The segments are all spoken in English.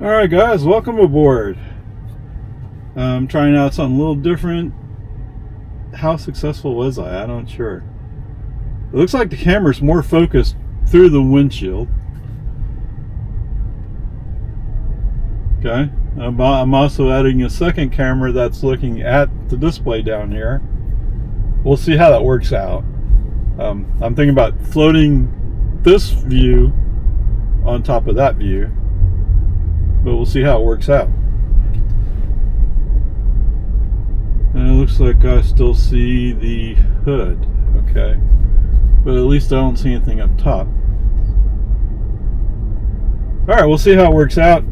Alright guys, welcome aboard. I'm trying out something a little different. How successful was I? I'm not sure. It looks like the camera's more focused through the windshield. Okay, I'm also adding a second camera that's looking at the display down here. We'll see how that works out. I'm thinking about floating this view on top of that view, but we'll see how it works out. And it looks like I still see the hood, okay, but at least I don't see anything up top. Alright, we'll see how it works out.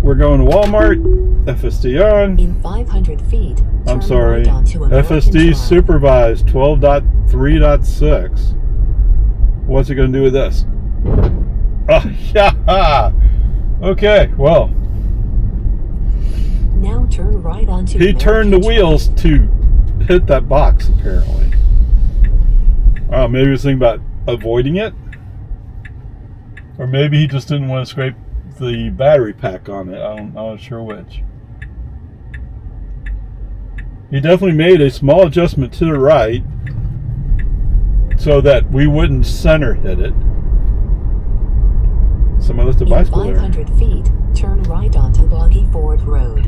We're going to Walmart, FSD on. In 500 feet, I'm sorry, right FSD Supervised 12.3.6. What's it going to do with this? Oh, yeah. Okay, well. Now turn right onto He turned the wheels to hit that box, apparently. Maybe he was thinking about avoiding it. Or maybe he just didn't want to scrape the battery pack on it. I'm not sure which. He definitely made a small adjustment to the right so that we wouldn't center hit it. Somebody left a bicycle there. In 500 feet, turn right onto Boggy Ford Road.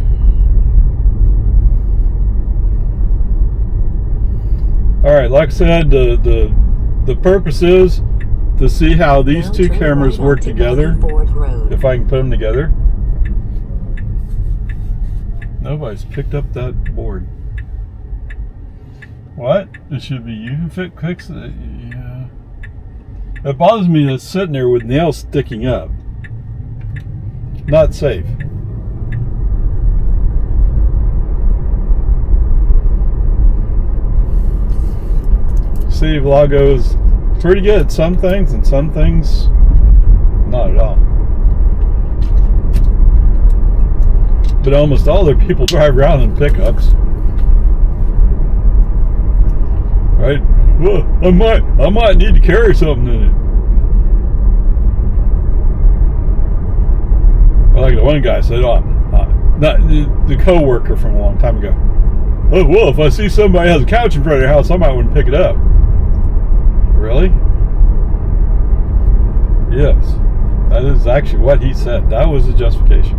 Alright, like I said, the purpose is to see how these two cameras work together. If I can put them together. Nobody's picked up that board. What? It should be you who fix it. Yeah. It bothers me that it's sitting there with nails sticking up. Not safe. City Vloggo's pretty good at some things, and some things not at all. But almost all their people drive around in pickups. Right? Well, I might need to carry something in it. Like the one guy said, not the co-worker from a long time ago. Oh, well, if I see somebody has a couch in front of their house, I might want to pick it up. Really? Yes. That is actually what he said. That was the justification.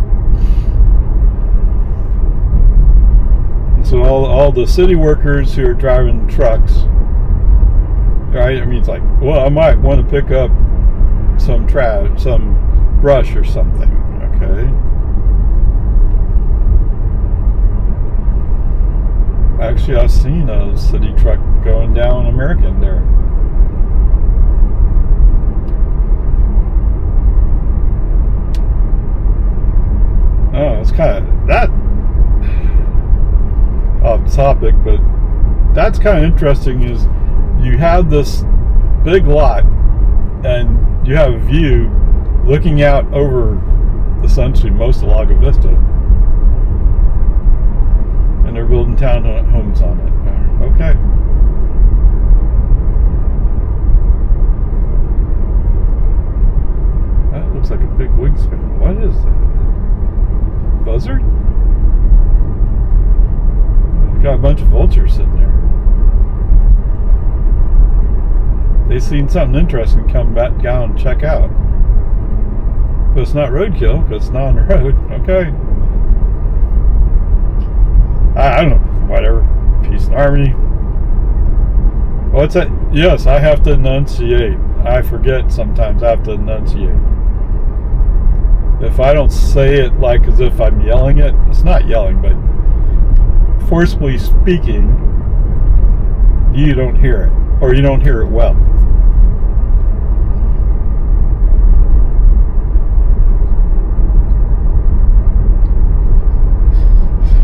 And so all the city workers who are driving trucks, right? I mean, it's like, well, I might want to pick up some trash, some brush or something. Okay. Actually, I've seen a city truck going down American there. Oh, it's kind of that off topic, but that's kind of interesting. Is you have this big lot and you have a view looking out over essentially most of Lago Vista, and they're building townhomes on it. Okay. That looks like a big wingspan. What is that? Buzzard? We've got a bunch of vultures sitting there. They've seen something interesting, come back down and check out. But it's not roadkill because it's not on the road. Okay. I don't know. Whatever. Peace and harmony. What's that? Yes, I have to enunciate. I forget sometimes I have to enunciate. If I don't say it like as if I'm yelling it, it's not yelling, but forcibly speaking, you don't hear it, or you don't hear it well.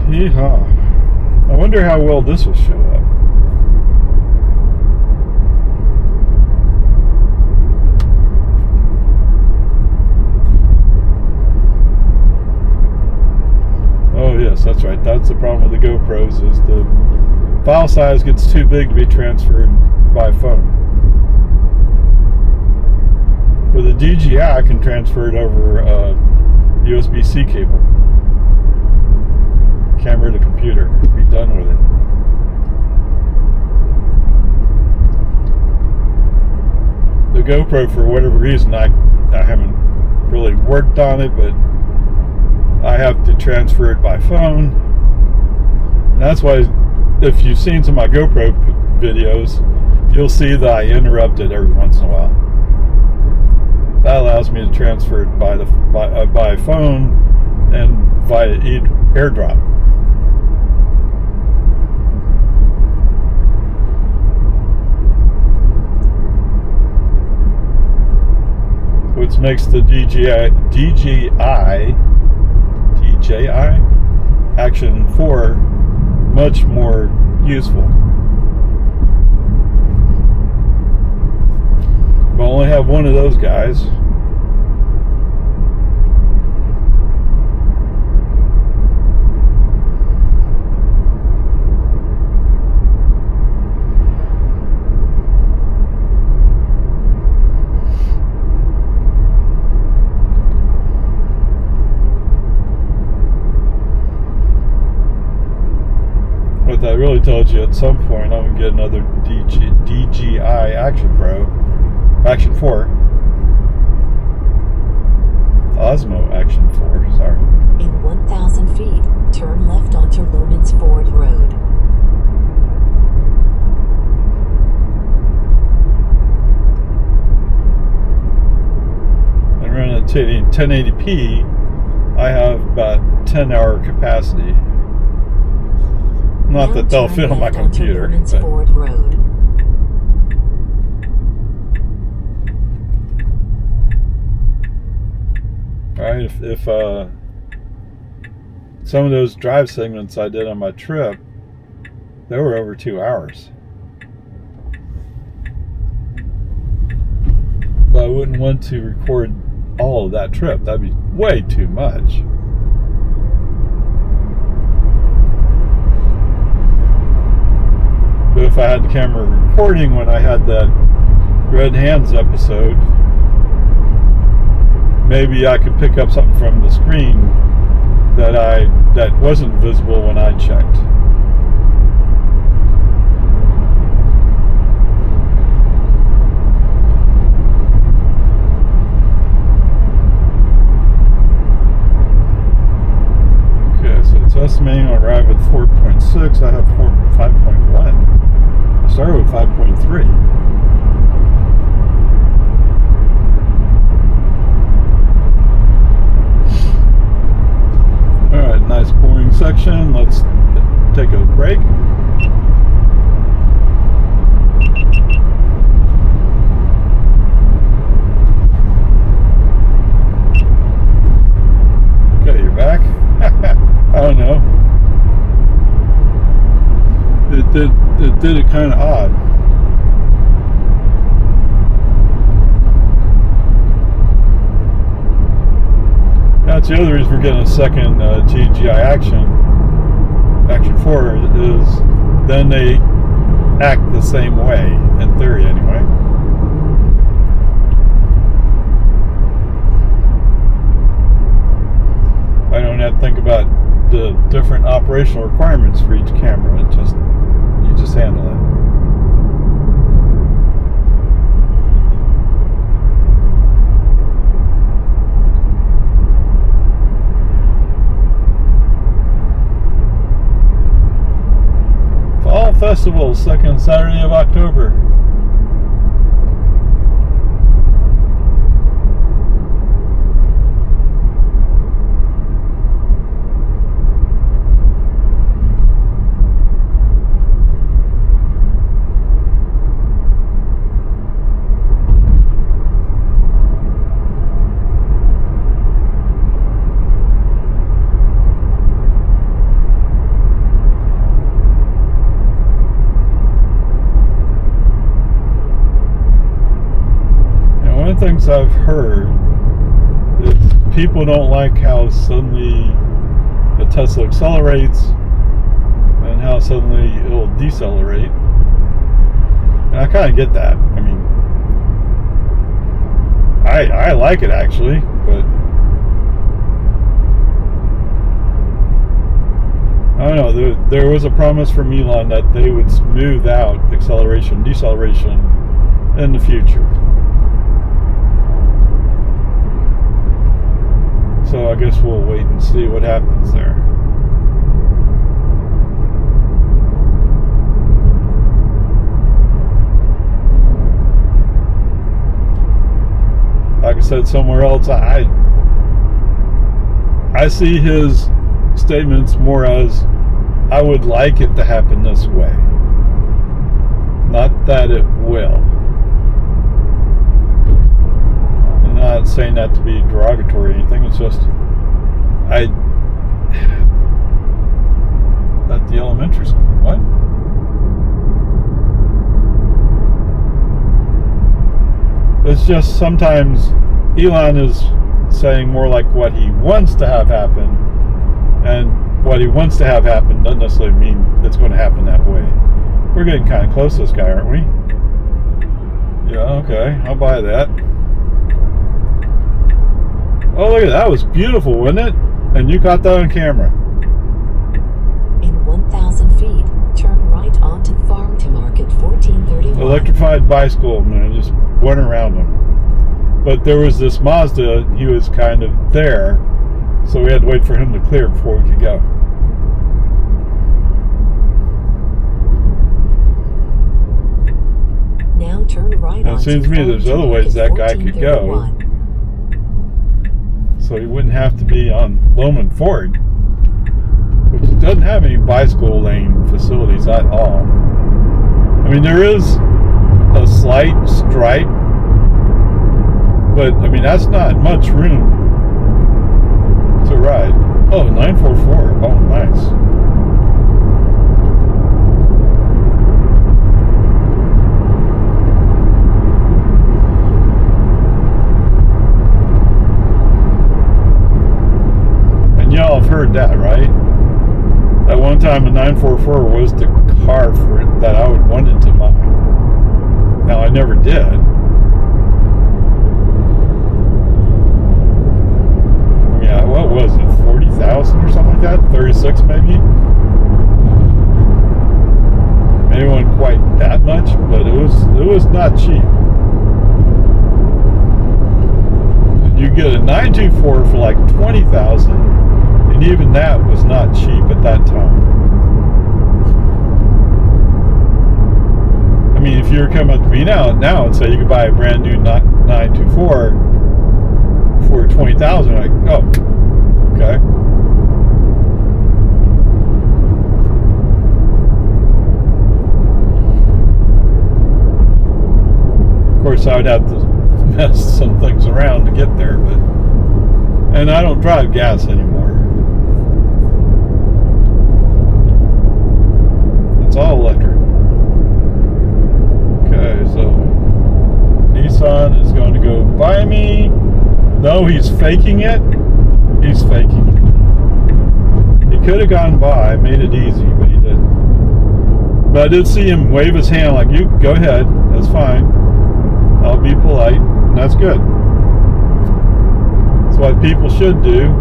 Yeehaw. I wonder how well this will show up. Oh yes, that's right. That's the problem with the GoPros, is the file size gets too big to be transferred by phone. With a DJI, I can transfer it over USB-C cable. Camera to computer. Be done with it. The GoPro, for whatever reason, I haven't really worked on it, but I have to transfer it by phone. And that's why, if you've seen some of my GoPro videos, you'll see that I interrupt it every once in a while. That allows me to transfer it by phone and via AirDrop. Which makes the DJI Action 4 much more useful. But I only have one of those guys. But I really told you at some point I'm going to get another DJI Action 4. Osmo Action 4, sorry. In 1,000 feet, turn left onto Lumens Ford Road. And running at 1080p, I have about 10-hour capacity. Not that they'll fit on my computer. Lumens Ford Road. Right, if some of those drive segments I did on my trip, they were over 2 hours. But I wouldn't want to record all of that trip. That'd be way too much. But if I had the camera recording when I had that Red Hands episode, maybe I could pick up something from the screen that wasn't visible when I checked. Okay, so it's estimating I'll arrive at 4.6. I have 5.1. I started with 5.3. Alright, nice boring section. Let's take a break. Okay, you're back. I don't know. It did it kind of odd. That's the other reason we're getting a second DJI Action 4 is then they act the same way, in theory anyway. I don't have to think about the different operational requirements for each camera. You just handle it. Fall Festival, second Saturday of October. Things I've heard is people don't like how suddenly the Tesla accelerates and how suddenly it'll decelerate. And I kind of get that. I mean, I like it actually, but I don't know. There was a promise from Elon that they would smooth out acceleration, deceleration in the future. So I guess we'll wait and see what happens there. Like I said somewhere else, I see his statements more as, I would like it to happen this way, not that it will. I'm not saying that to be derogatory or anything. It's just at the elementary school. What? It's just sometimes Elon is saying more like what he wants to have happen, and what he wants to have happen doesn't necessarily mean it's going to happen that way. We're getting kind of close to this guy, aren't we? Yeah, okay, I'll buy that. Oh, look at that. That was beautiful, wasn't it? And you caught that on camera. In 1,000 feet, turn right onto Farm to Market 1431. Electrified bicycle, man, just went around him. But there was this Mazda, he was kind of there, so we had to wait for him to clear before we could go. Now turn right Now, it seems to me there's other ways that guy could go, so he wouldn't have to be on Loman Ford, which doesn't have any bicycle lane facilities at all. I mean, there is a slight stripe, but I mean, that's not much room to ride. Oh, 944. Oh, nice. And y'all have heard that, right? At one time, a 944 was the car for it that I would wanted to buy. Now, I never did. Yeah, what was it? 40,000 or something like that? 36 maybe? Maybe it wasn't quite that much, but it was not cheap. You get a 924 for like 20,000, and even that was not cheap at that time. I mean, if you were coming up to me now and say you could buy a brand new 924 for 20,000, like, oh, okay. Of course, I would have to mess some things around to get there, but, and I don't drive gas anymore. It's all electric. Okay, so Nissan is going to go by me. No, he's faking it. He's faking it. He could have gone by, made it easy, but he didn't. But I did see him wave his hand like, you go ahead, that's fine. I'll be polite, and that's good. That's what people should do.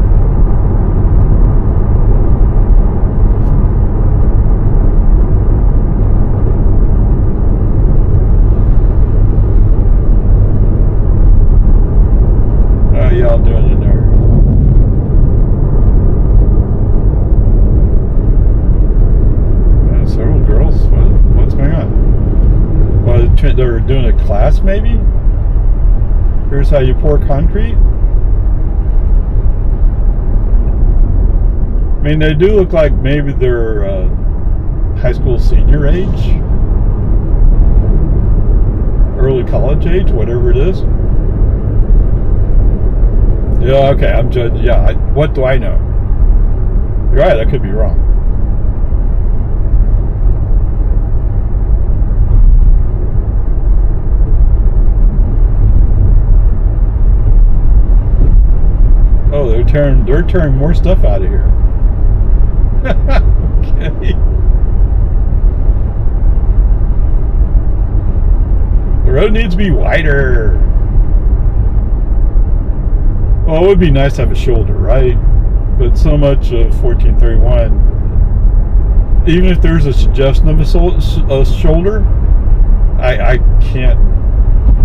How y'all doing in there? Several girls? What's going on? Well, they're doing a class, maybe? Here's how you pour concrete? I mean, they do look like maybe they're high school senior age, early college age, whatever it is. Yeah, okay, I'm judging. Yeah, what do I know? You're right, I could be wrong. Oh, they're tearing more stuff out of here. Okay. The road needs to be wider. Well, it would be nice to have a shoulder, right? But so much of 1431 even if there's a suggestion of a shoulder, I can't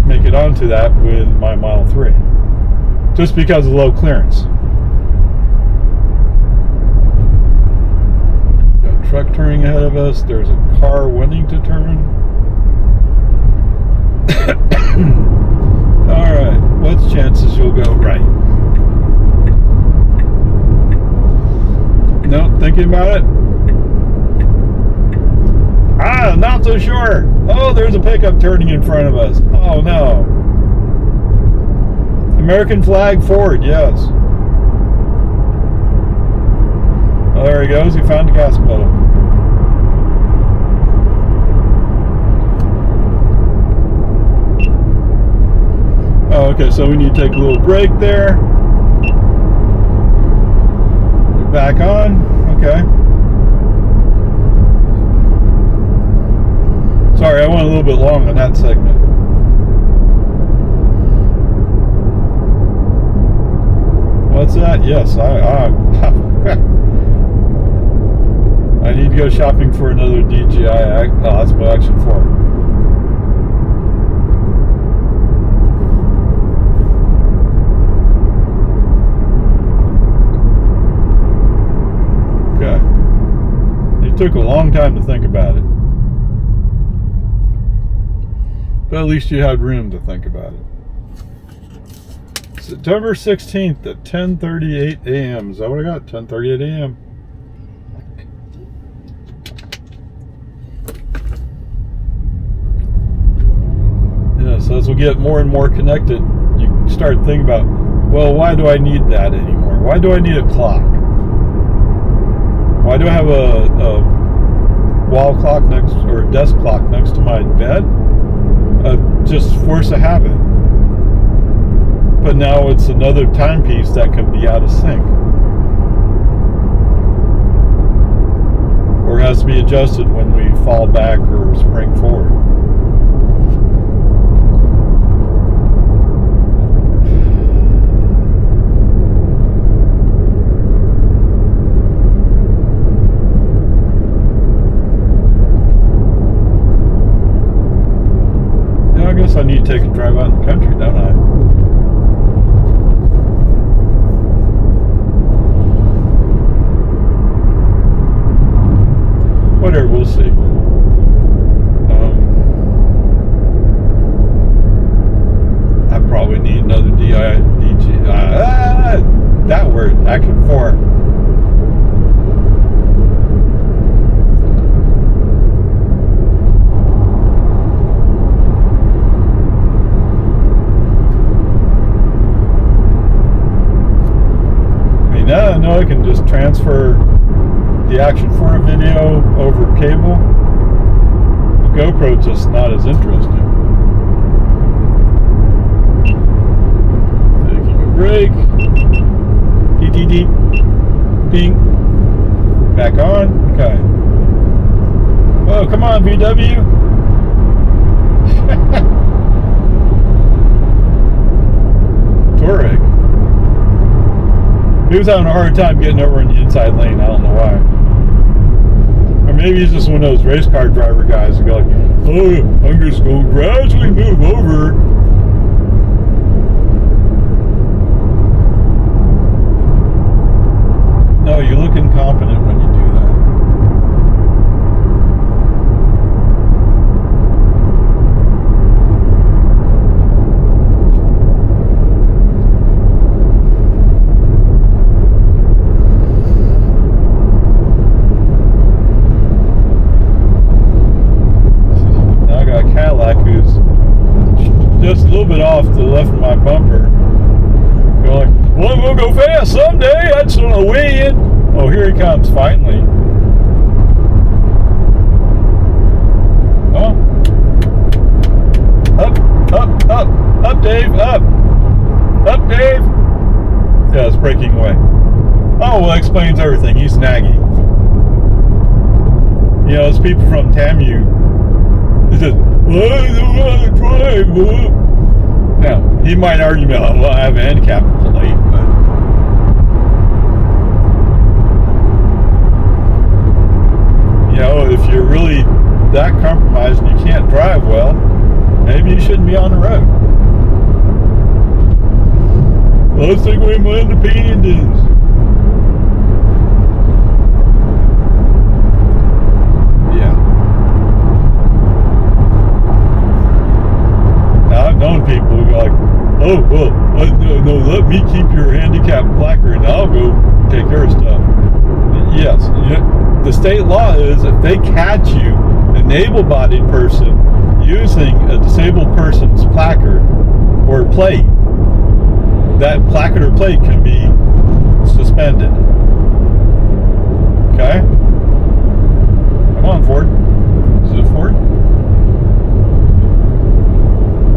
make it onto that with my Model 3. Just because of low clearance. Got a truck turning ahead of us. There's a car wanting to turn. Alright, what's chances you'll go right? No, thinking about it? Ah, not so sure. Oh, there's a pickup turning in front of us. Oh no. American flag forward, yes. Oh, there he goes. He found the gas pedal. Oh, okay, so we need to take a little break there. Back on. Okay. Sorry, I went a little bit long on that segment. What's that? Yes, I need to go shopping for another DJI. Oh, that's my Action 4. Okay. It took a long time to think about it. But at least you had room to think about it. September 16th at 10:38 a.m. Is that what I got? 10:38 a.m. Yeah, so as we get more and more connected, you start thinking about, well, why do I need that anymore? Why do I need a clock? Why do I have a wall clock next, or a desk clock next to my bed? Just force a habit. But now it's another timepiece that can be out of sync, or has to be adjusted when we fall back or spring forward. Yeah, I guess I need to take a drive out in the country, don't I? Whatever, we'll see. I probably need another DJI. That word, Action 4. I mean, now I know I can just transfer the Action 4 video over cable. The GoPro just not as interesting. Taking a break. DDD. Ding. Back on. Okay. Whoa, come on, VW. Touareg. He was having a hard time getting over in the inside lane. I don't know why. Or maybe he's just one of those race car driver guys who go like, oh, I'm just going to gradually move over. No, you look incompetent when you do that. Just a little bit off to the left of my bumper. Going, well, we'll go fast someday. I just want to win. Oh, here he comes, finally. Oh. Up, Dave, up. Up, Dave. Yeah, it's breaking away. Oh, well, that explains everything. He's naggy. You know, those people from TAMU. He says, well, I don't want to drive. Now, he might argue about, well, I have a handicap plate, but if you're really that compromised and you can't drive well, maybe you shouldn't be on the road. Let's take away my independence. Yeah. Now I've known people who go like, oh, well, no, let me keep your handicap placard and I'll go take care of stuff. Yes, the state law is if they catch you, an able-bodied person, using a disabled person's placard or plate, that placard or plate can be suspended. Okay? Come on, Ford. Is it Ford?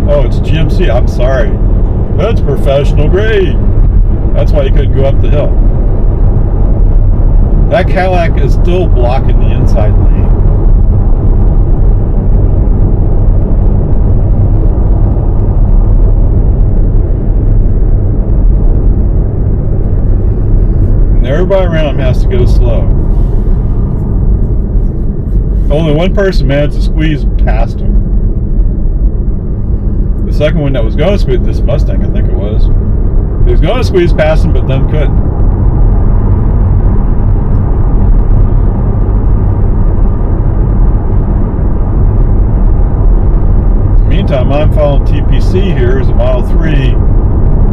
Oh, it's GMC. I'm sorry. That's professional grade. That's why you couldn't go up the hill. That Cadillac is still blocking the inside lane. And everybody around him has to go slow. Only one person managed to squeeze past him. The second one that was going to squeeze, this Mustang, I think it was. He was going to squeeze past him, but then couldn't. Meantime, I'm following TPC here as a Model 3.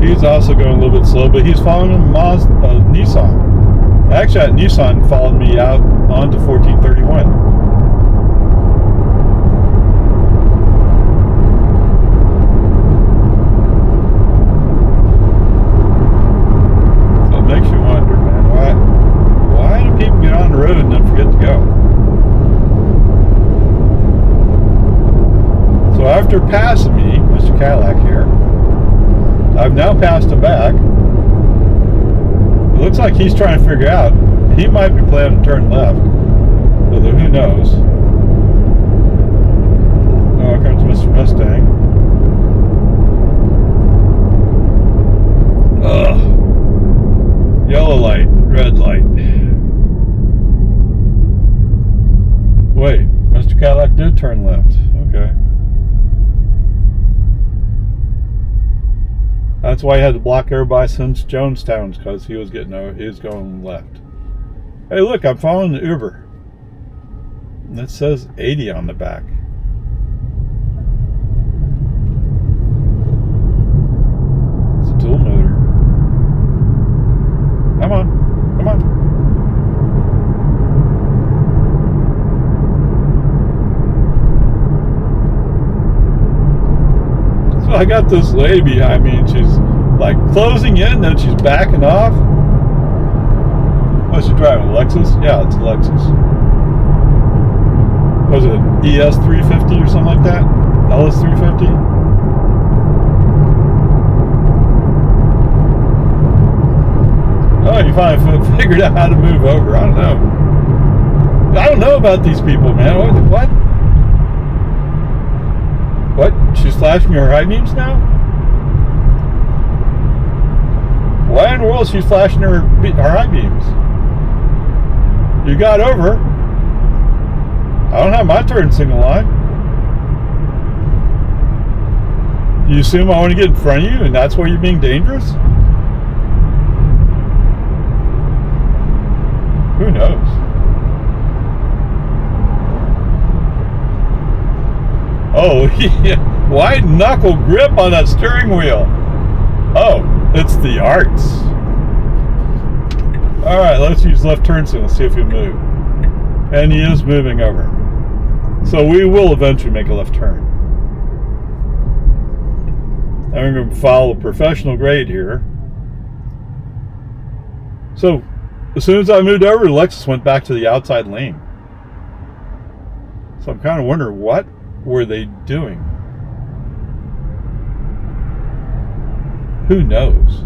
He's also going a little bit slow, but he's following a Nissan. Actually, that Nissan followed me out onto 1431. And then forget to go. So after passing me, Mr. Cadillac here, I've now passed him back. It looks like he's trying to figure out, he might be planning to turn left, although who knows. Oh, here comes Mr. Mustang. Ugh. Yellow light, red light. Wait, Mr. Cadillac did turn left. Okay. That's why he had to block everybody since Jonestown's, because he was going left. Hey, look, I'm following the Uber. And it says 80 on the back. It's a dual motor. Come on, come on. I got this lady behind me and she's like closing in, then she's backing off. What's she driving? A Lexus? Yeah, it's a Lexus. Was it ES 350 or something like that? LS 350? Oh, you finally figured out how to move over. I don't know. I don't know about these people, man. What? What? She's flashing her high beams now? Why in the world is she flashing her high beams? You got over. I don't have my turn signal on. You assume I want to get in front of you and that's why you're being dangerous? Who knows? Oh, yeah. Wide knuckle grip on that steering wheel. Oh, it's the arts. Alright, let's use left turn signal, see if we move. And he is moving over. So we will eventually make a left turn. I'm going to follow professional grade here. So, as soon as I moved over, Lexus went back to the outside lane. So I'm kind of wondering, what were they doing? Who knows?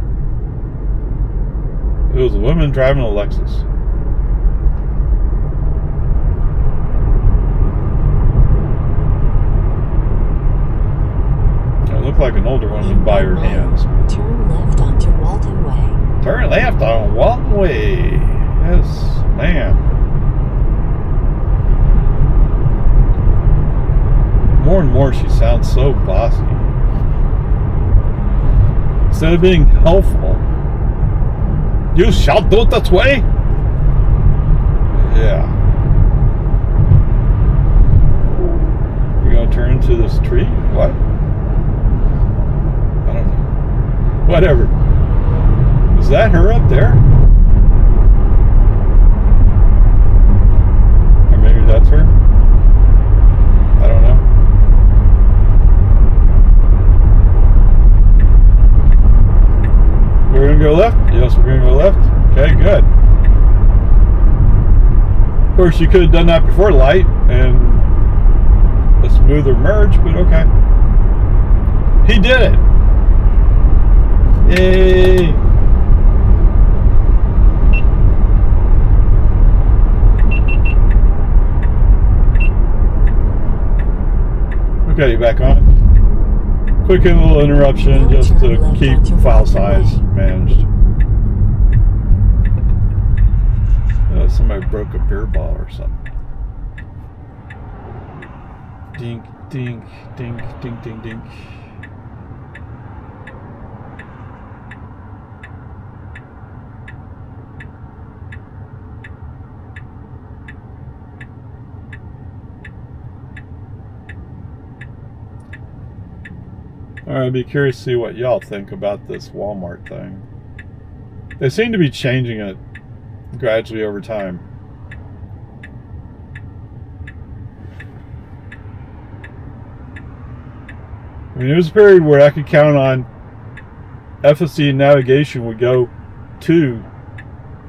It was a woman driving a Lexus. It looked like an older woman by her hands. Turn left onto Walton Way. Turn left on Walton Way. Yes, ma'am. More and more she sounds so bossy. Instead of being helpful, you shall do it this way? Yeah. You're gonna turn into this tree? What? I don't know. Whatever. Is that her up there? Or maybe that's her? I don't know. We're gonna go left? Yes, we're gonna go left. Okay, good. Of course, you could have done that before light and a smoother merge, but okay. He did it. Yay. Okay, back on. Quick little interruption just to keep file size managed. Somebody broke a beer bottle or something. Dink, dink, dink, dink, dink, dink. Alright, I'd be curious to see what y'all think about this Walmart thing. They seem to be changing it gradually over time. I mean, there was a period where I could count on FSD navigation would go to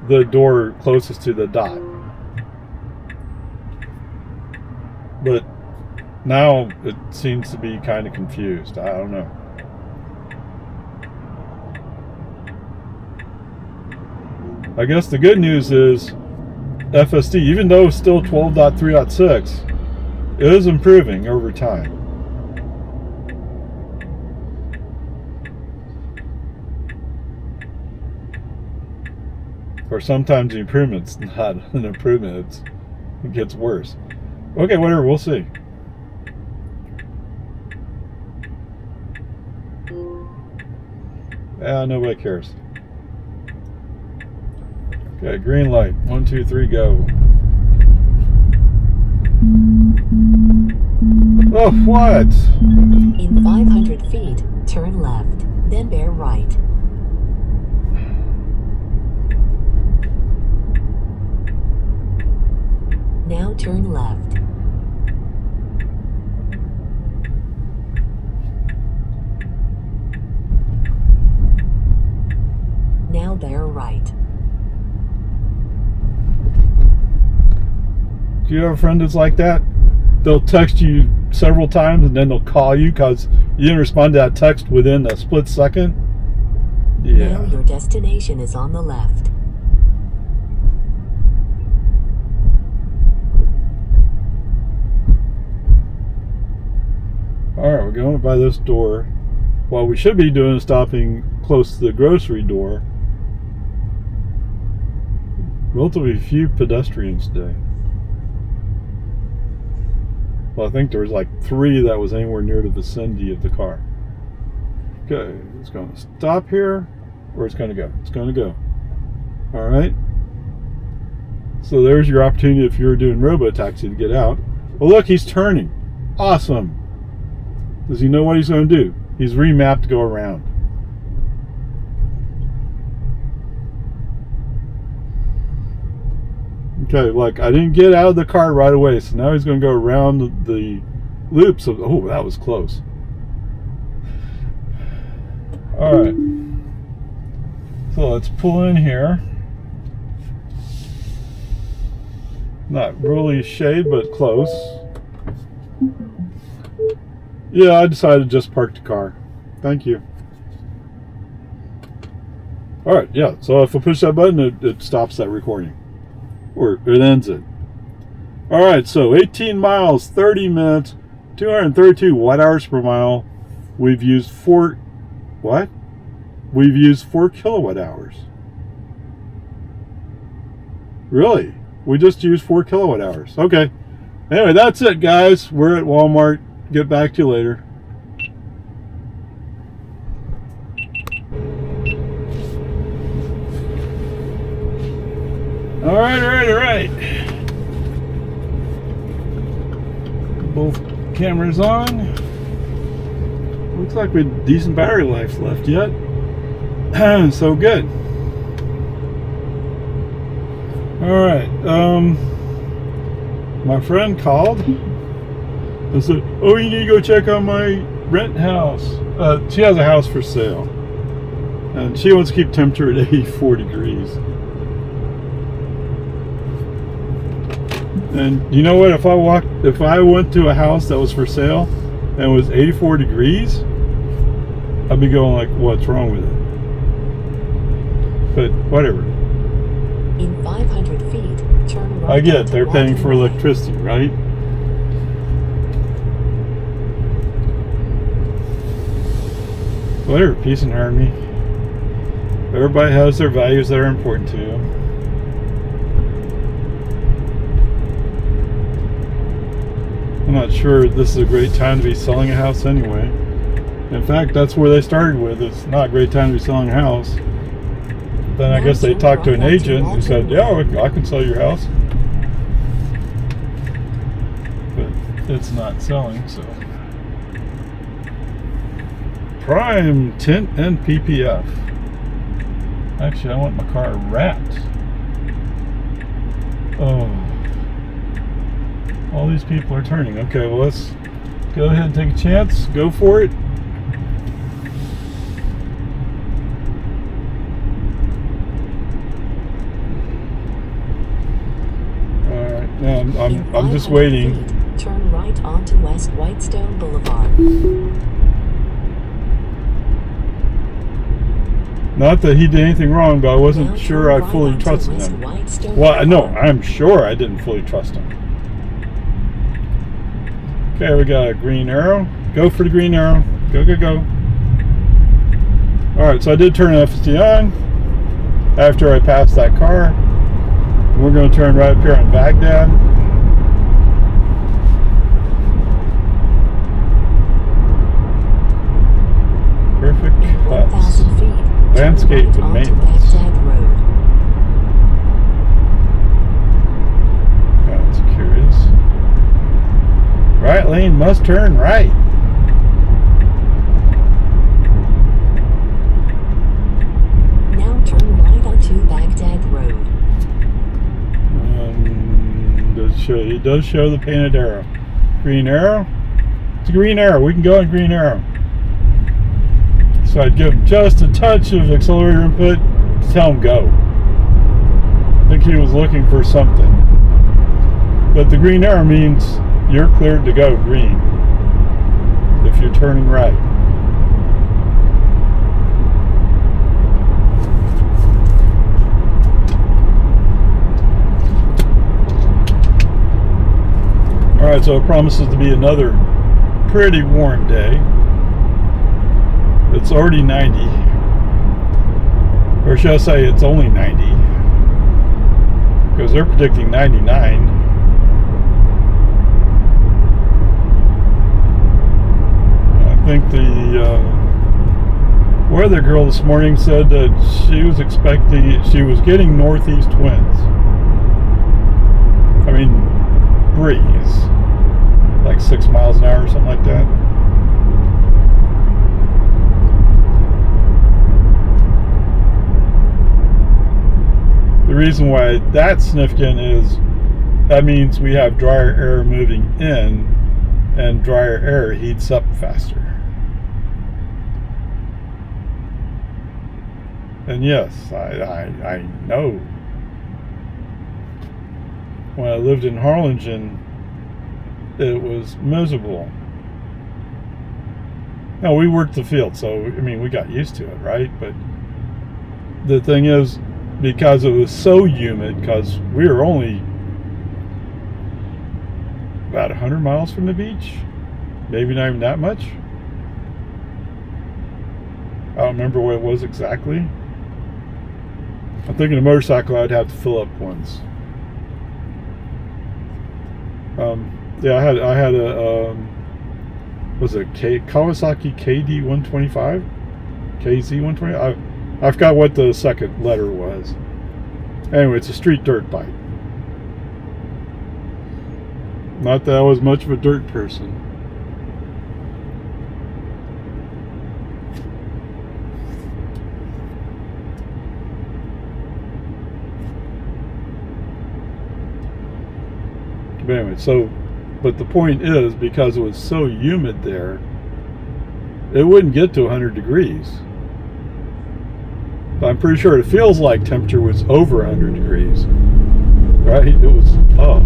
the door closest to the dot. But now it seems to be kind of confused. I don't know. I guess the good news is FSD, even though it's still 12.3.6, it is improving over time. Or sometimes the improvement's not an improvement, it gets worse. Okay, whatever, we'll see. Yeah, nobody cares. Okay, green light. 1, 2, 3, go. Oh, what? In 500 feet, turn left, then bear right. Now turn left. Now bear right. Do you have a friend that's like that? They'll text you several times and then they'll call you because you didn't respond to that text within a split second? Yeah. Now your destination is on the left. Alright, we're going by this door. What we should be doing is stopping close to the grocery door. Relatively few pedestrians today. Well, I think there was like 3 that was anywhere near the vicinity of the car. Okay, it's going to stop here, or it's going to go. It's going to go. All right. So there's your opportunity if you're doing robo-taxi to get out. Well, look, he's turning. Awesome. Does he know what he's going to do? He's remapped to go around. Okay, like I didn't get out of the car right away, so now he's going to go around the loops of. Oh, that was close. All right. So let's pull in here. Not really shade, but close. Yeah, I decided to just park the car. Thank you. All right, yeah. So if I push that button, it stops that recording. Or it ends it. All right, so 18 miles, 30 minutes, 232 watt-hours per mile. We've used 4 kilowatt-hours. Really? We just used 4 kilowatt-hours. Okay. Anyway, that's it, guys. We're at Walmart. get back to you later. All right. Both cameras on. Looks like we have decent battery life left yet. So good. All right. My friend called and said, "Oh, you need to go check on my rent house." She has a house for sale, and she wants to keep temperature at 84 degrees. And you know what? If I went to a house that was for sale and it was 84 degrees, I'd be going like, "What's wrong with it?" But whatever. In 500 feet, turn right. I get it. They're paying for electricity, right? Whatever. Peace and harmony. Everybody has their values that are important to them. I'm not sure this is a great time to be selling a house anyway. In fact, that's where they started with. It's not a great time to be selling a house. Then I guess they talked to an agent who said, "Yeah, I can sell your house." But it's not selling, so. Prime tint and PPF. Actually, I want my car wrapped. Oh. All these people are turning. Okay, well, let's go ahead and take a chance. Go for it. I'm just waiting. Feet, turn right onto West Whitestone Boulevard. Not that he did anything wrong, but I wasn't sure I fully trusted him. Well, no, I'm sure I didn't fully trust him. Okay, we got a green arrow. Go for the green arrow. Go. Alright, so I did turn FSD on after I passed that car. We're going to turn right up here on Baghdad. Perfect. That's landscape and maintenance. That's curious. Right lane must turn right. Now turn right onto Baghdad Road. It does show the painted arrow. Green arrow? It's a green arrow. We can go on green arrow. So I'd give him just a touch of accelerator input to tell him go. I think he was looking for something. But the green arrow means you're cleared to go green if you're turning right. Alright, so it promises to be another pretty warm day. It's already 90. Or should I say it's only 90? Because they're predicting 99. I think the weather girl this morning said that she was getting northeast winds. I mean, breeze. Like 6 miles an hour or something like that. The reason why that's significant is that means we have drier air moving in, and drier air heats up faster. And yes, I know. When I lived in Harlingen, it was miserable. Now, we worked the field, so, I mean, we got used to it, right? But the thing is, because it was so humid, because we were only about 100 miles from the beach, maybe not even that much. I don't remember what it was exactly. I'm thinking a motorcycle I'd have to fill up once. Yeah, I had a was it Kawasaki KD125? KZ120? I forgot what the second letter was. Anyway, it's a street dirt bike. Not that I was much of a dirt person. But anyway, but the point is, because it was so humid there, it wouldn't get to 100 degrees. But I'm pretty sure it feels like temperature was over 100 degrees. Right? It was, oh.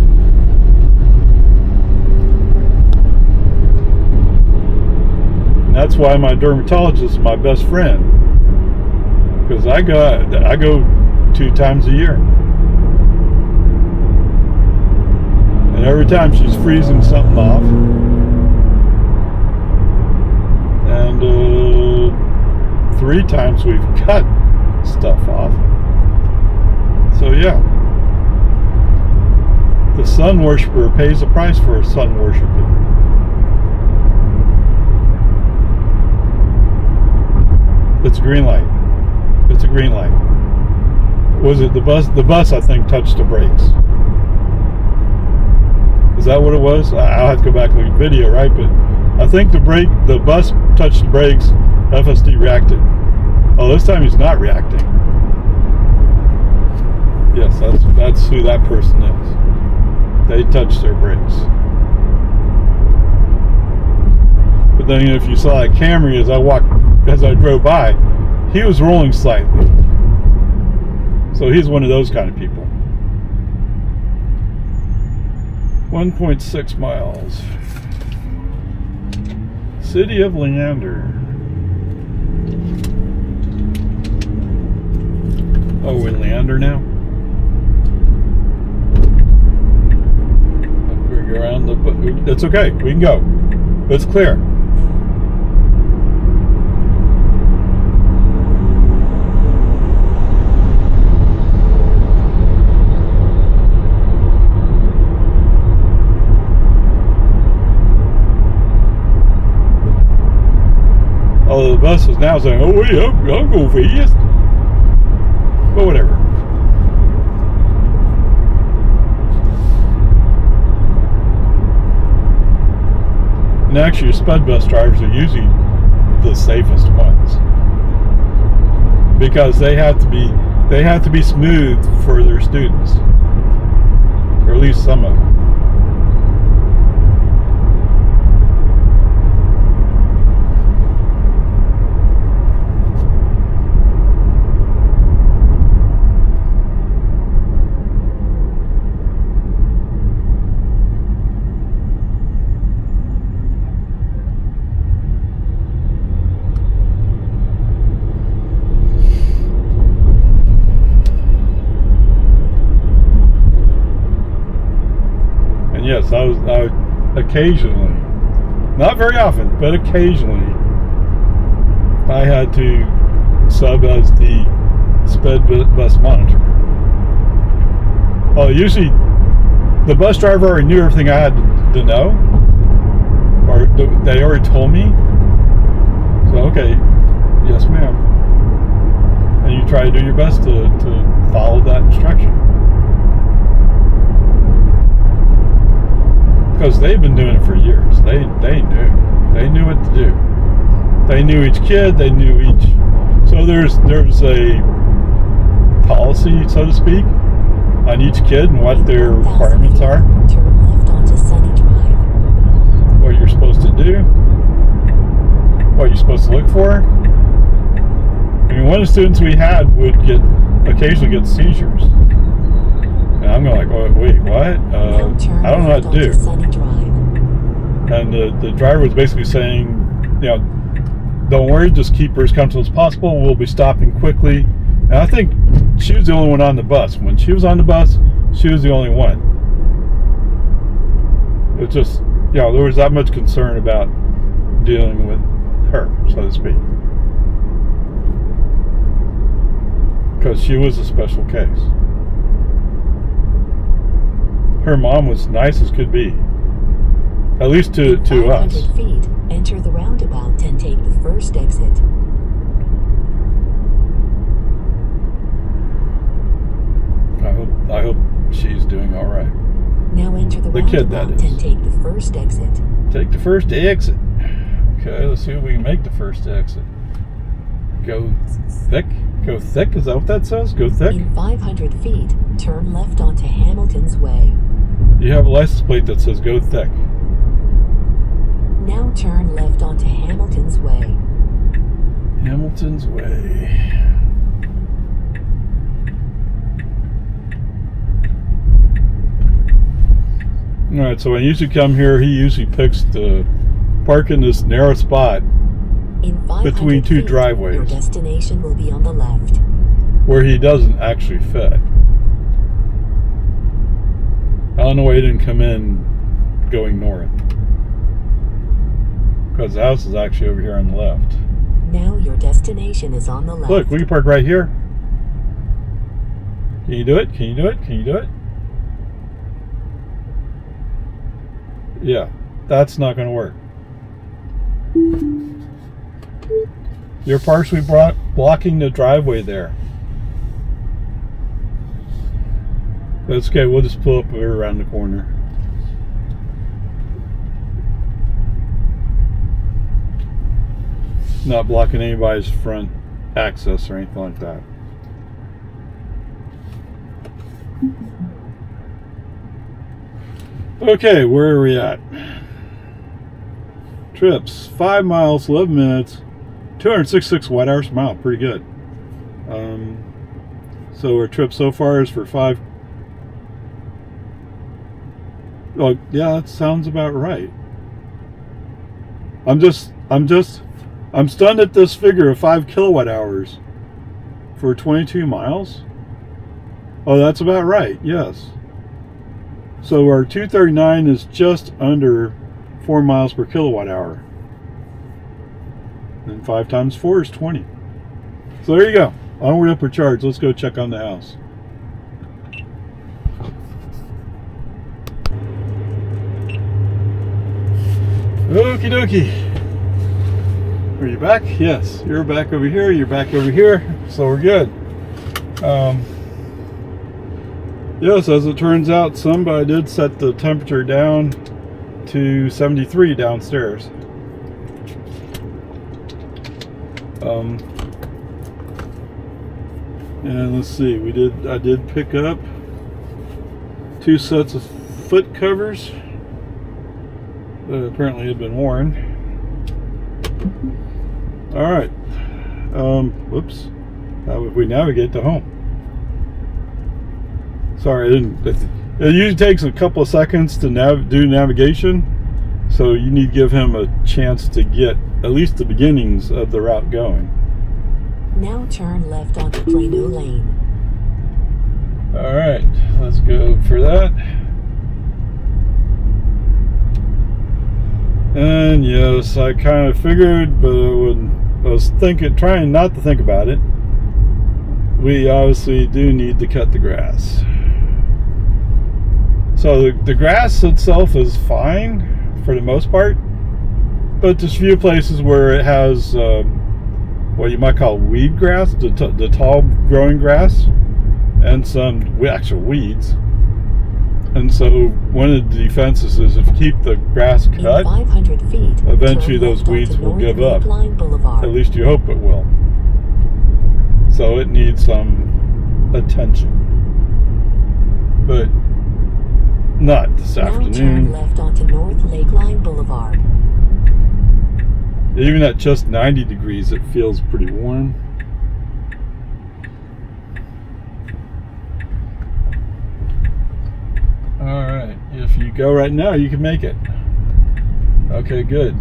And that's why my dermatologist is my best friend. Because I go 2 times a year. And every time she's freezing something off. And 3 times we've cut stuff off. So yeah. The sun worshiper pays a price for sun worshiping. It's a green light. It's a green light. Was it the bus? The bus, I think, touched the brakes. Is that what it was? I'll have to go back and look at the video, right? But I think the bus touched the brakes, FSD reacted. Oh, this time he's not reacting. Yes, that's who that person is. They touched their brakes. But then if you saw that Camry as I drove by, he was rolling slightly. So he's one of those kind of people. 1.6 miles. City of Leander. Oh, we're in Leander now? We go around the... It's okay. We can go. It's clear. Oh, the bus is now saying, oh, wait, I'll go fast. But whatever. And actually, sped bus drivers are usually the safest ones, because they have to be smooth for their students, or at least some of them. Yes, I would occasionally, not very often, but occasionally, I had to sub as the sped bus monitor. Well, usually the bus driver already knew everything I had to know, or they already told me. So, okay, yes ma'am. And you try to do your best to follow that instruction. Because they've been doing it for years. They knew what to do. They knew each kid. They knew each. So there's a policy, so to speak, on each kid and what their requirements are. Turn left onto Sunny Drive. What you're supposed to do. What you're supposed to look for. I mean, one of the students we had would occasionally get seizures. And I'm going like, oh, wait, what? I don't know what to do. And the driver was basically saying, don't worry, just keep her as comfortable as possible. We'll be stopping quickly. And I think she was the only one on the bus. When she was on the bus, she was the only one. It was just, there was that much concern about dealing with her, so to speak. Because she was a special case. Her mom was nice as could be, at least to us. 500 feet, first exit. I hope she's doing all right. Now enter the kid, that roundabout is. and take the first exit. Take the first exit. Okay, let's see if we can make the first exit. Go thick. Go thick. Is that what that says? Go thick. In 500 feet, turn left onto Hamilton's Way. You have a license plate that says go thick. Now turn left onto Hamilton's Way. Hamilton's Way. Alright, so when I usually come here, he usually picks to park in this narrow spot In 500 between two feet, driveways your destination will be on the left. where he doesn't actually fit. I don't know why he didn't come in going north. Because the house is actually over here on the left. Now your destination is on the left. Look, we can park right here. Can you do it? Can you do it? Can you do it? Yeah, that's not going to work. You're partially blocking the driveway there. That's okay, we'll just pull up here around the corner. Not blocking anybody's front access or anything like that. Okay, where are we at? Trips, 5 miles, 11 minutes, 266 watt hours per mile, pretty good. So our trip so far is for 5. Oh, yeah, that sounds about right. I'm stunned at this figure of 5 kilowatt hours for 22 miles. Oh, that's about right, yes. So our 239 is just under 4 miles per kilowatt hour. And 5 times 4 is 20. So there you go. Onward, upward charge. Let's go check on the house. Okie dokie. Are you back? Yes. You're back over here. You're back over here. So we're good. Yes, as it turns out, somebody did set the temperature down to 73 downstairs. And let's see, I did pick up 2 sets of foot covers that apparently had been worn. All right. Whoops. How would we navigate to home? Sorry, it usually takes a couple of seconds to do navigation, so you need to give him a chance to get at least the beginnings of the route going. Now turn left onto Plano Lane. All right, let's go for that. And yes, I kind of figured, but I was trying not to think about it. We obviously do need to cut the grass. So the grass itself is fine for the most part, but there's a few places where it has what you might call weed grass, the tall growing grass, and some actual weeds. And so one of the defenses is if you keep the grass cut, 500 feet, eventually those weeds will give up. At least you hope it will. So it needs some attention. But not this afternoon. Turn left onto North Lakeline Boulevard. Even at just 90 degrees, it feels pretty warm. Alright, if you go right now, you can make it. Okay, good.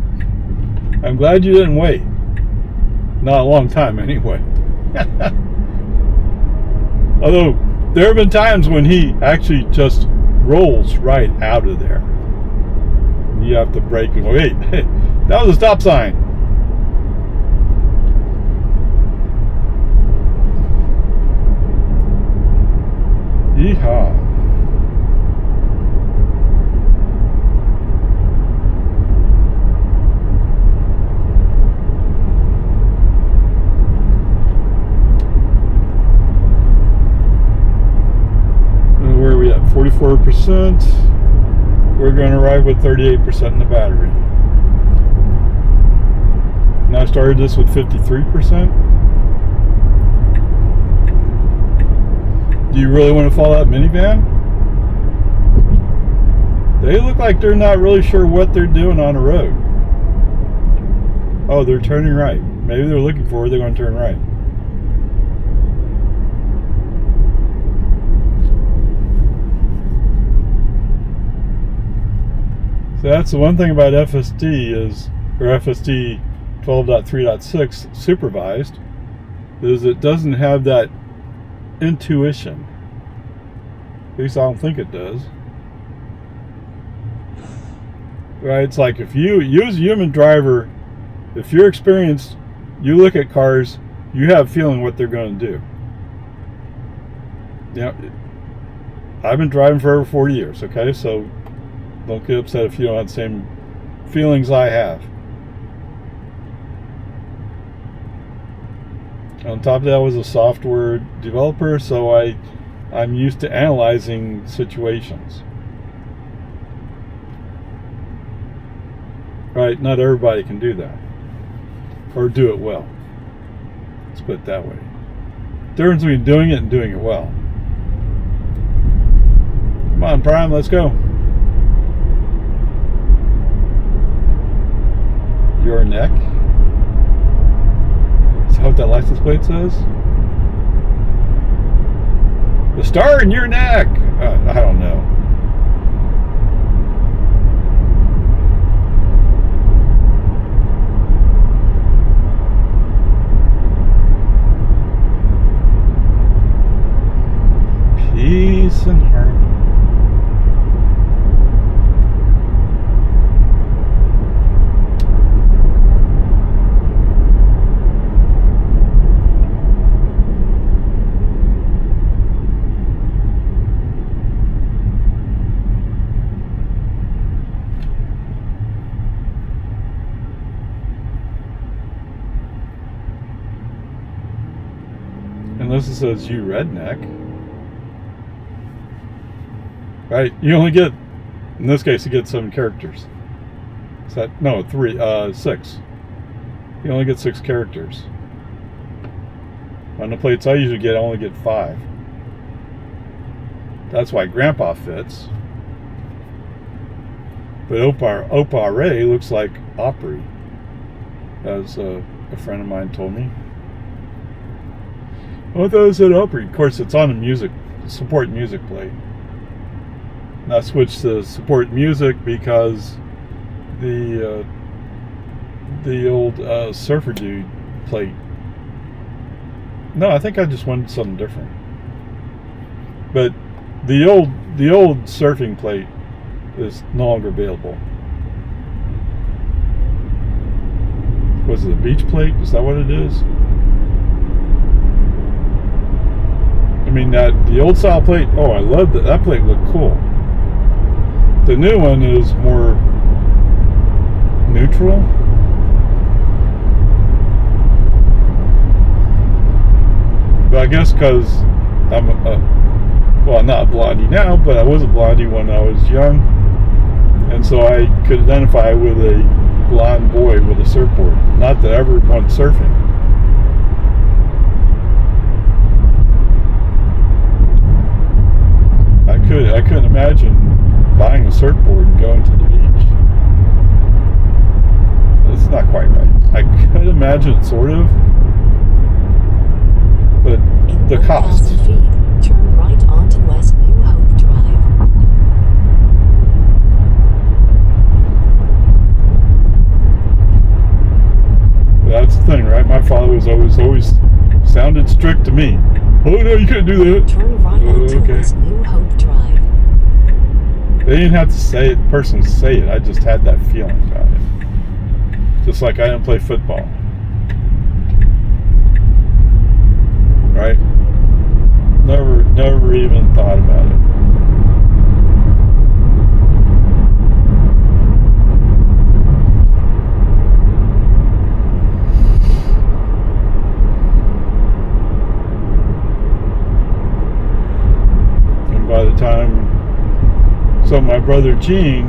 I'm glad you didn't wait. Not a long time, anyway. Although, there have been times when he actually just rolls right out of there. You have to brake and wait. That was a stop sign. Yeehaw. percent. We're going to arrive with 38% in the battery. Now I started this with 53%. Do you really want to follow that minivan? They look like they're not really sure what they're doing on the road. Oh, they're turning right. Maybe they're looking for where they're going to turn right. So that's the one thing about FSD or FSD 12.3.6 Supervised, is it doesn't have that intuition. At least I don't think it does. Right? It's like if you as a human driver, if you're experienced, you look at cars, you have a feeling what they're going to do. Yeah, I've been driving for over 40 years, okay? So don't get upset if you don't have the same feelings I have. On top of that, I was a software developer, so I'm used to analyzing situations. Right? Not everybody can do that. Or do it well. Let's put it that way. Difference between doing it and doing it well. Come on, Prime, let's go. Your neck? Is that what that license plate says? The star in your neck! I don't know. Peace and harmony. Unless it says you redneck. Right? You only get, in this case, you get 7 characters. Is that, no, 6. You only get 6 characters. On the plates I usually get, I only get 5. That's why Grandpa fits. But Opa Ray looks like Opry, as a friend of mine told me. I thought it said Opry. Of course, it's on the support music plate. And I switched to support music because the old surfer dude plate. No, I think I just wanted something different. But the old surfing plate is no longer available. Was it a beach plate? Is that what it is? I mean, the old style plate, oh, I loved it. That plate looked cool. The new one is more neutral. But I guess because I'm well, I'm not a blondie now, but I was a blondie when I was young. And so I could identify with a blonde boy with a surfboard. Not that I ever went surfing. I couldn't imagine buying a surfboard and going to the beach. That's not quite right. I could imagine, sort of, but the cost. 1,000 feet, turn right onto West New Hope Drive. That's the thing, right? My father was always sounded strict to me. Oh no, you can't do that. Turn right onto West New Hope Drive. They didn't have to say it, person say it. I just had that feeling about it. Just like I didn't play football. Right? Never even thought about it. And by the time So my brother Gene,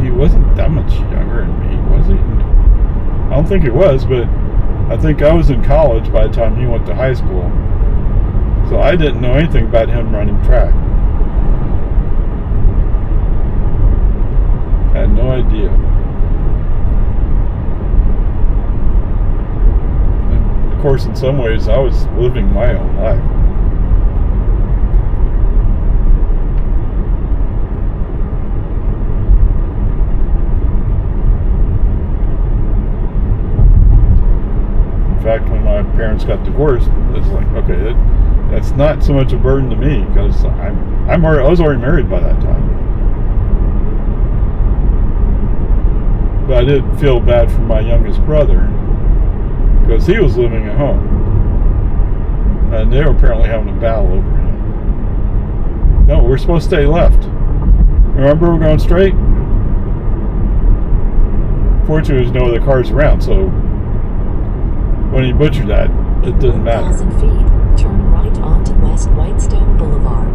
he wasn't that much younger than me, was he? I don't think he was, but I think I was in college by the time he went to high school. So I didn't know anything about him running track. I had no idea. And of course, in some ways, I was living my own life. In fact, when my parents got divorced, it's like, okay, that's not so much a burden to me because I was already married by that time. But I did feel bad for my youngest brother because he was living at home, and they were apparently having a battle over him. No, we're supposed to stay left. Remember, we're going straight. Fortunately, there's no other cars around, so when he butchered that, it didn't matter. 1,000 feet, turn right onto West Whitestone Boulevard.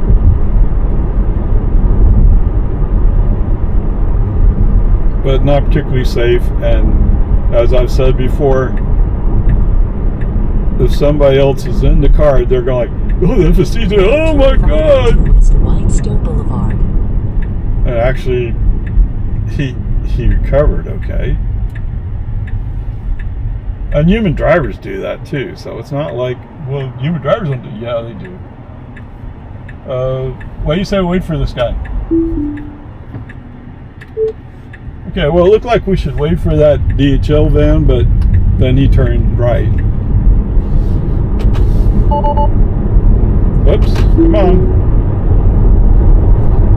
But not particularly safe, and as I've said before, if somebody else is in the car, they're going like, oh, the FSD, oh my God! West Whitestone Boulevard. And actually, he recovered okay. And human drivers do that too, so it's not like, well, human drivers don't do. Yeah, they do. Why do you say wait for this guy? Okay, well, it looked like we should wait for that DHL van, but then he turned right. Whoops, come on.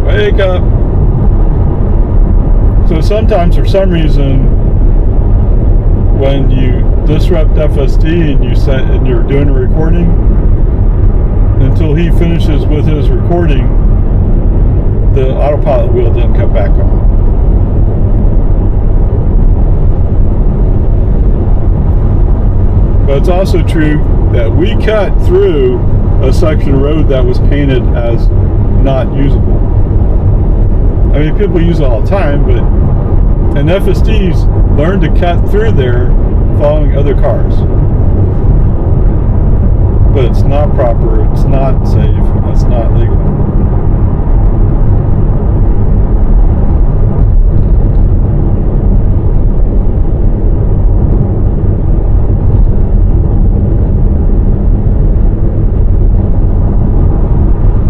Wake up. So sometimes, for some reason, when you disrupt FSD and you're doing a recording, until he finishes with his recording, the autopilot wheel didn't come back on. But it's also true that we cut through a section of road that was painted as not usable. I mean, people use it all the time, but and FSDs learn to cut through there following other cars. But it's not proper, it's not safe, it's not legal.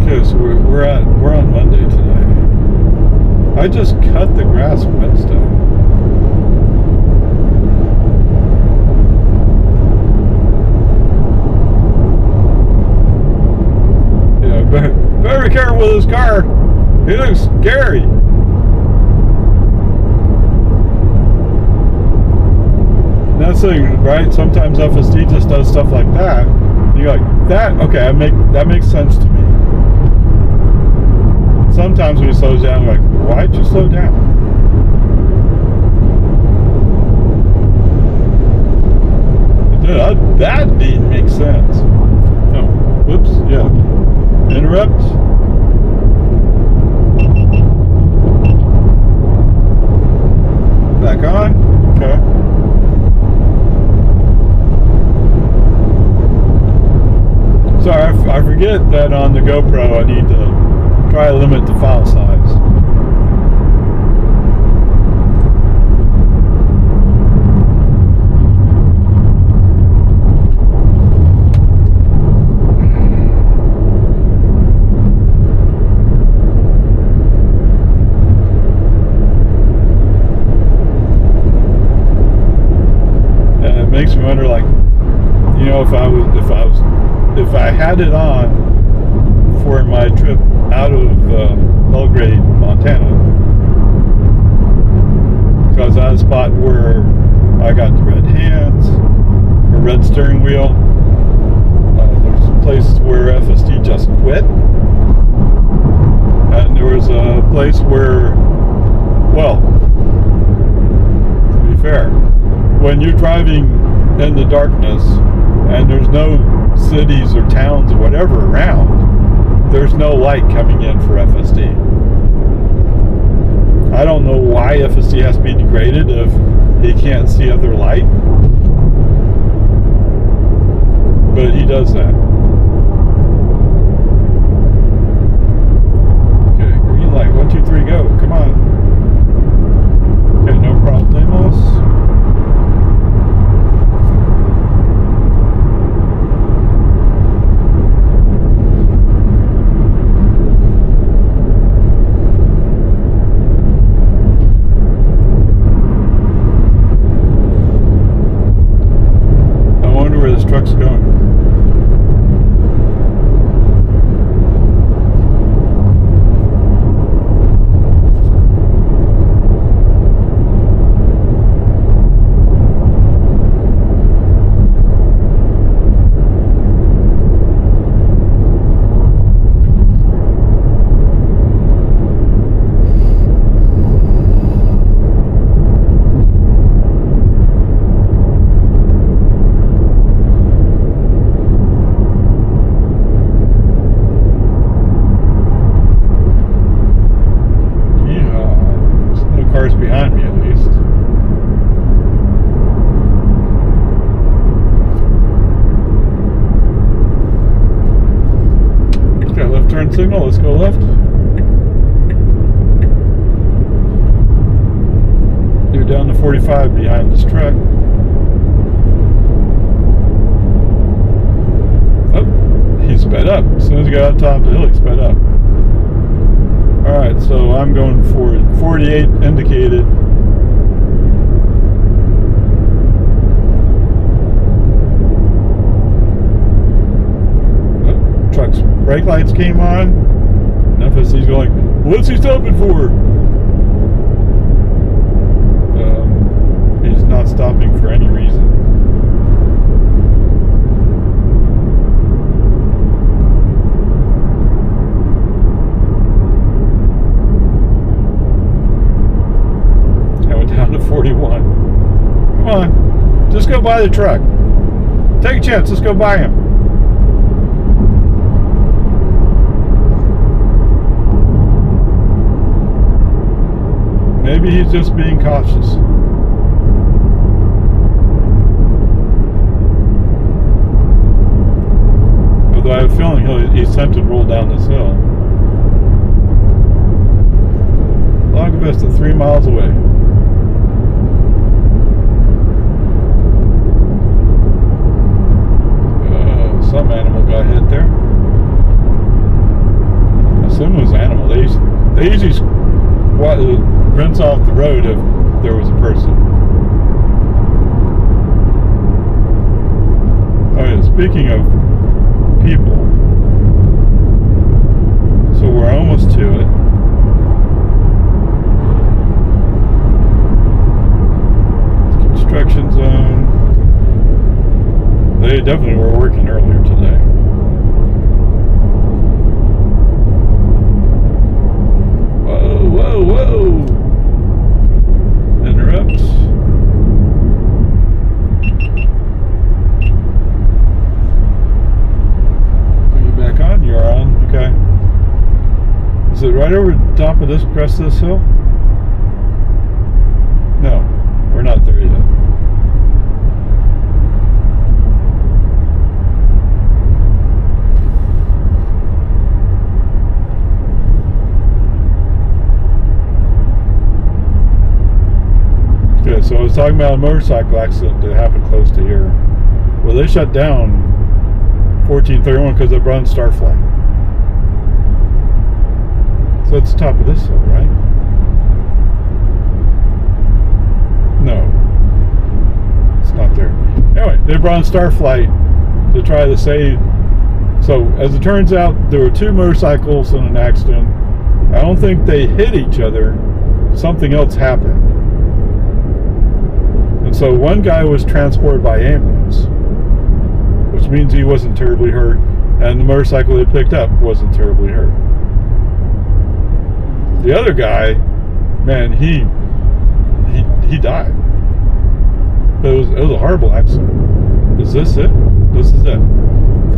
Okay, so we're on Monday today. I just cut the grass Wednesday. Yeah, better be careful with his car. He looks scary. That's the thing, right? Sometimes FSD just does stuff like that. You're like, that? Okay, that makes sense to me. Sometimes when he slows down, you're like, why'd you slow down? Dude, that didn't make sense. No, whoops, yeah. Interrupt. Back on. Okay. Sorry, I forget that on the GoPro I need to try to limit the file size. And it makes me wonder, like, you know, if I had it on for my trip out of Belgrade, Montana, because I had a spot where I got the red hands, a red steering wheel. There's a place where FSD just quit, and there was a place where, well, to be fair, when you're driving in the darkness and there's no cities or towns or whatever around, there's no light coming in for FSD. I don't know why FSD has to be degraded if he can't see other light, but he does that. Okay, green light, 1, 2, 3, go, come on. Okay, no problemos. Where this truck's going. Behind me, at least. It's got a left turn signal. Let's go left. You're down to 45 behind this truck. Oh, he sped up. As soon as he got on top of the hill, he sped up. Alright, so I'm going for 48 indicated. Oh, truck's brake lights came on. FSD's going, what's he stopping for? He's not stopping for any reason. Down to 41. Come on. Just go buy the truck. Take a chance. Let's go buy him. Maybe he's just being cautious. Although I have a feeling he's tempted to roll down this hill. Lago Vista, 3 miles away. Some animal got hit there. I assume it was an animal. They usually rinse off the road if there was a person. Oh yeah, speaking of people, so we're almost to it. Construction zone. They definitely were working earlier today. Whoa, whoa, whoa! Interrupt. Are you back on? You're on. Okay. Is it right over the top of this crest of this hill? No, we're not there yet. Okay, so I was talking about a motorcycle accident that happened close to here. Well, they shut down 1431 because they run Starflight. So it's the top of this hill, right? No. It's not there. Anyway, they brought in Starflight to try to save. So, as it turns out, there were 2 motorcycles in an accident. I don't think they hit each other. Something else happened. And so one guy was transported by ambulance, which means he wasn't terribly hurt, and the motorcycle they picked up wasn't terribly hurt. The other guy, man, he died. But it was a horrible accident. Is this it? This is it.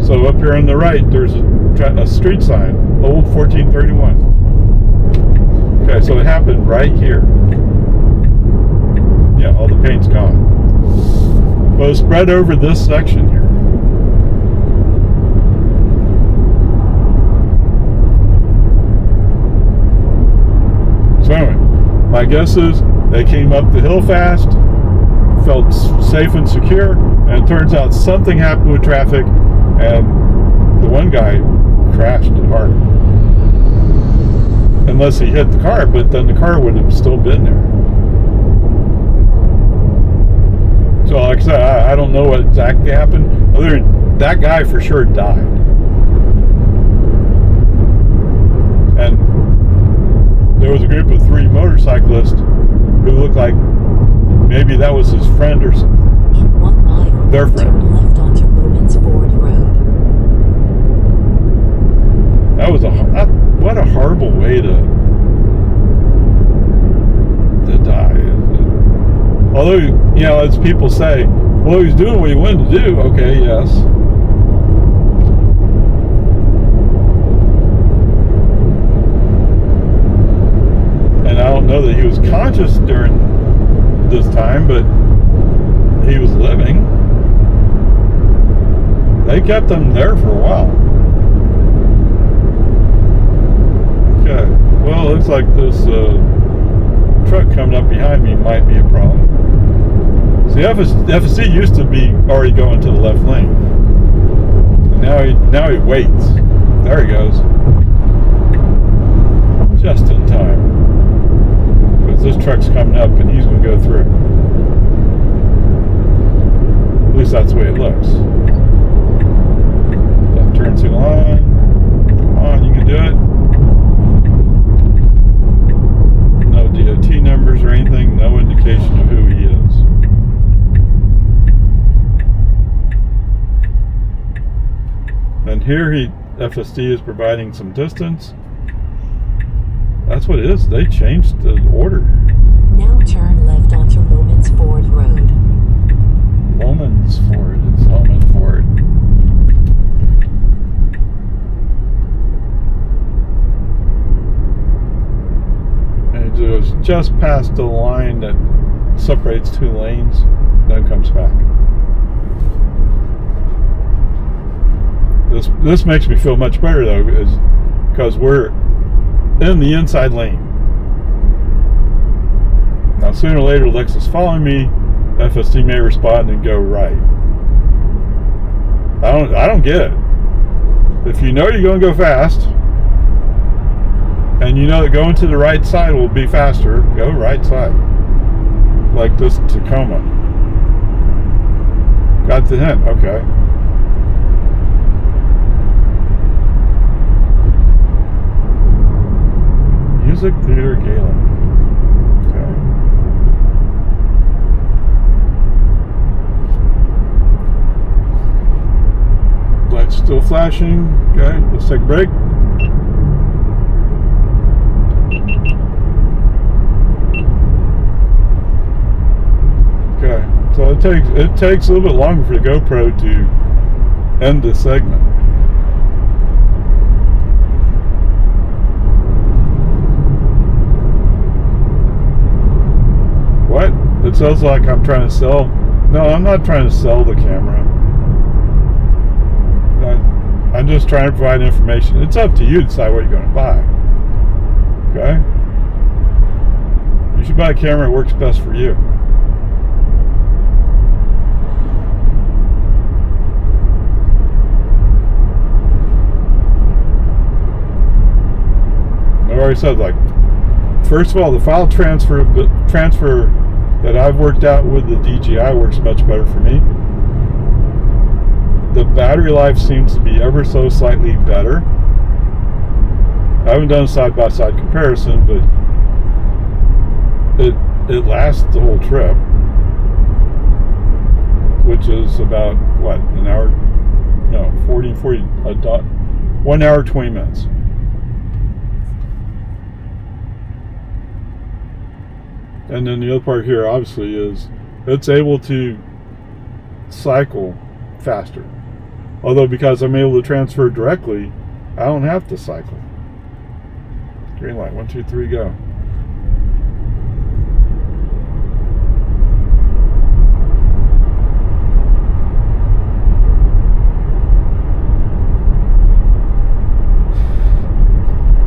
So So up here on the right, there's a street sign, old 1431. Okay, so it happened right here. Yeah, all the paint's gone. But it's spread over this section here. So anyway, my guess is they came up the hill fast, felt safe and secure, and it turns out something happened with traffic, and the one guy crashed it hard. Unless he hit the car, but then the car would have still been there. So like I said, I don't know what exactly happened, other than that guy for sure died. And there was a group of 3 motorcyclists who looked like maybe that was his friend or something. In 1 mile, Their friend. turn left onto Lumens Ford Road. That was what a horrible way to die. Although, you know, as people say, well, he's doing what he wanted to do. Okay, yes. And I don't know that he was conscious during this time, but he was living. They kept him there for a while. Okay, well, it looks like this truck coming up behind me might be a problem. See, FSD used to be already going to the left lane. And now he waits. There he goes. Just in time. Because this truck's coming up and he's going to go through. At least that's the way it looks. Left turn signal on. Come on, you can do it. No DOT numbers or anything. No indication of who he is. And here FSD is providing some distance. That's what it is. They changed the order. Now turn left onto Lumens Ford Road. Loman's Ford. It's Loman Ford. And it goes just past the line that separates 2 lanes, then comes back. This makes me feel much better though, because we're in the inside lane. Now sooner or later, Lexus following me, FSD may respond and go right. I don't get it. If you know you're going to go fast, and you know that going to the right side will be faster, go right side. Like this Tacoma. Got the hint, okay. Music Theater Gala. Okay. Lights still flashing. Okay, let's take a break. Okay, so it takes a little bit longer for the GoPro to end this segment. What? It sounds like I'm trying to sell. No, I'm not trying to sell the camera. I'm just trying to provide information. It's up to you to decide what you're going to buy. Okay? You should buy a camera that works best for you. I already said, like, first of all, the file transfer that I've worked out with the DJI works much better for me. The battery life seems to be ever so slightly better. I haven't done a side-by-side comparison, but it lasts the whole trip, which is about, what, an hour? No, 1 hour, 20 minutes. And then the other part here, obviously, is it's able to cycle faster. Although because I'm able to transfer directly, I don't have to cycle. Green light, 1, 2, 3, go.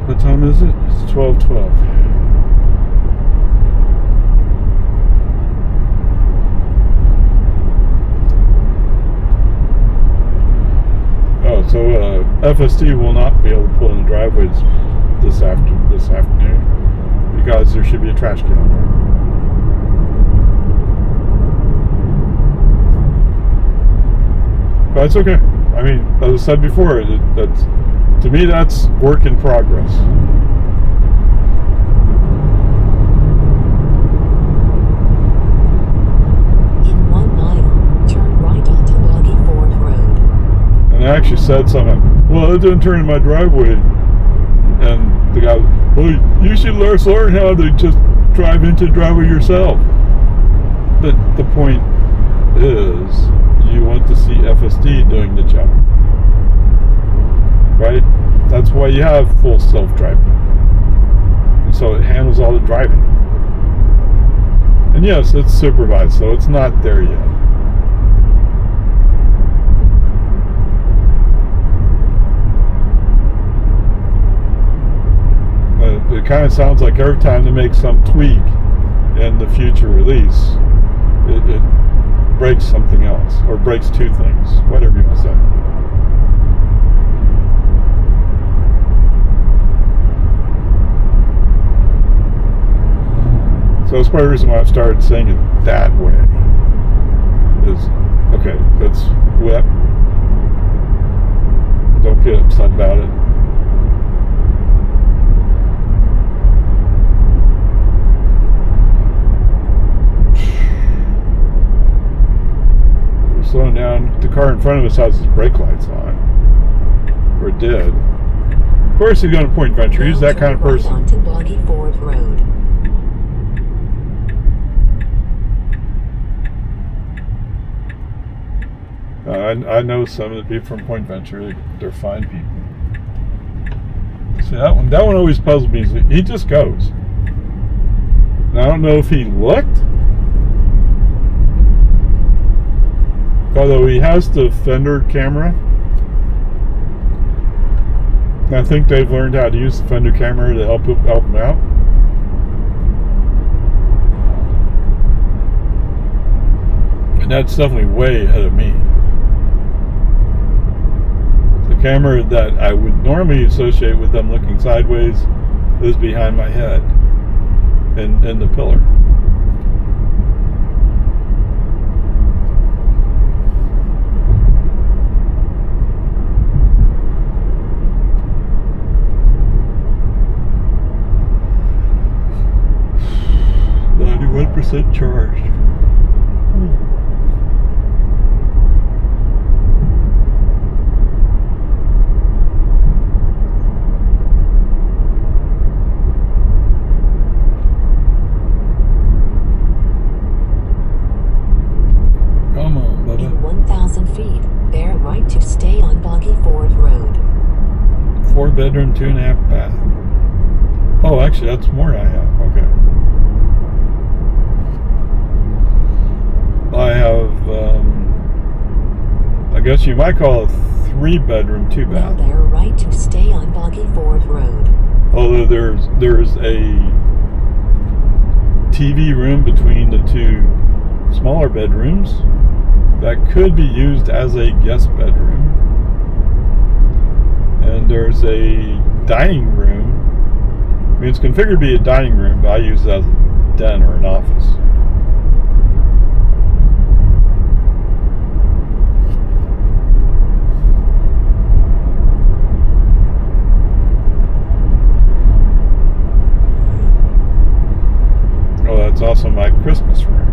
What time is it? It's 12:12. Oh, so FSD will not be able to pull in the driveways this afternoon because there should be a trash can there. But it's okay. I mean, as I said before, to me that's work in progress. In 1 mile, turn right onto Boggy Ford Road. And I actually said something, well, it didn't turn in my driveway. And the guy, well, you should learn how to just drive into the driveway yourself. But the point is, you want to see FSD doing the job. Right? That's why you have full self-driving. And so it handles all the driving. And yes, it's supervised, so it's not there yet. It kind of sounds like every time they make some tweak in the future release, it breaks something else, or breaks two things, whatever you want to say. So that's part of the reason why I've started saying it that way. Is, okay, it's wet. Don't get upset about it. We're slowing down. The car in front of us has its brake lights on. Or it did. Of course he's going to point venture. He's that kind of person. Onto Boggy Ford Road. I know some of the people from Point Venture. They're fine people. See, that one always puzzled me. He just goes. And I don't know if he looked. Although he has the fender camera. And I think they've learned how to use the fender camera to help him out. And that's definitely way ahead of me. The camera that I would normally associate with them looking sideways is behind my head in the pillar. %, charged. Come on, Bubba. In 1,000 feet, bear right to stay on Boggy Ford Road. 4-bedroom, 2.5 bath. Oh, actually, that's more I have. Okay. I have, I guess you might call it 3-bedroom, 2-bath. Now bear right to stay on Boggy Ford Road. Although there's a TV room between the two smaller bedrooms that could be used as a guest bedroom. And there's a dining room. I mean, it's configured to be a dining room, but I use it as a den or an office. Oh, that's also my Christmas room.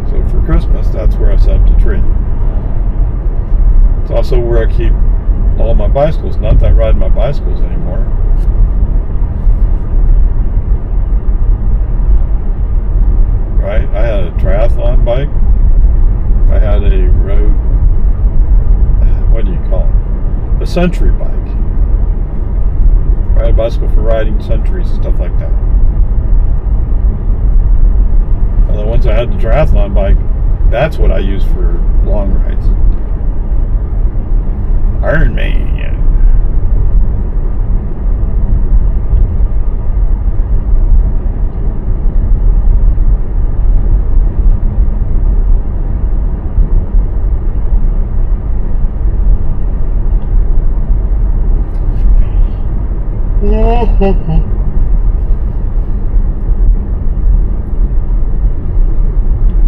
So for Christmas, that's where I set up the tree. It's also where I keep all my bicycles. Not that I ride my bicycles anymore. Right? I had a triathlon bike. I had a road century bike. Ride a bicycle for riding centuries and stuff like that. Although once I had the triathlon bike, that's what I use for long rides. Iron Man.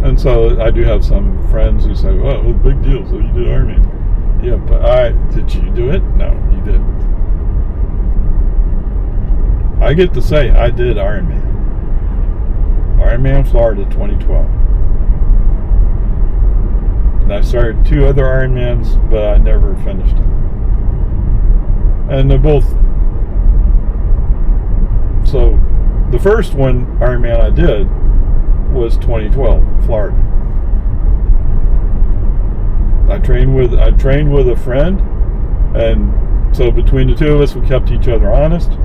And so I do have some friends who say, "Oh, well, big deal. So you did Ironman?" Yeah, but did you do it? No, you didn't. I get to say I did Ironman. Ironman Florida 2012. And I started 2 other Ironmans, but I never finished them. And they're both. So the first one Ironman I did was 2012, Florida. I trained with a friend, and so between the 2 of us, we kept each other honest,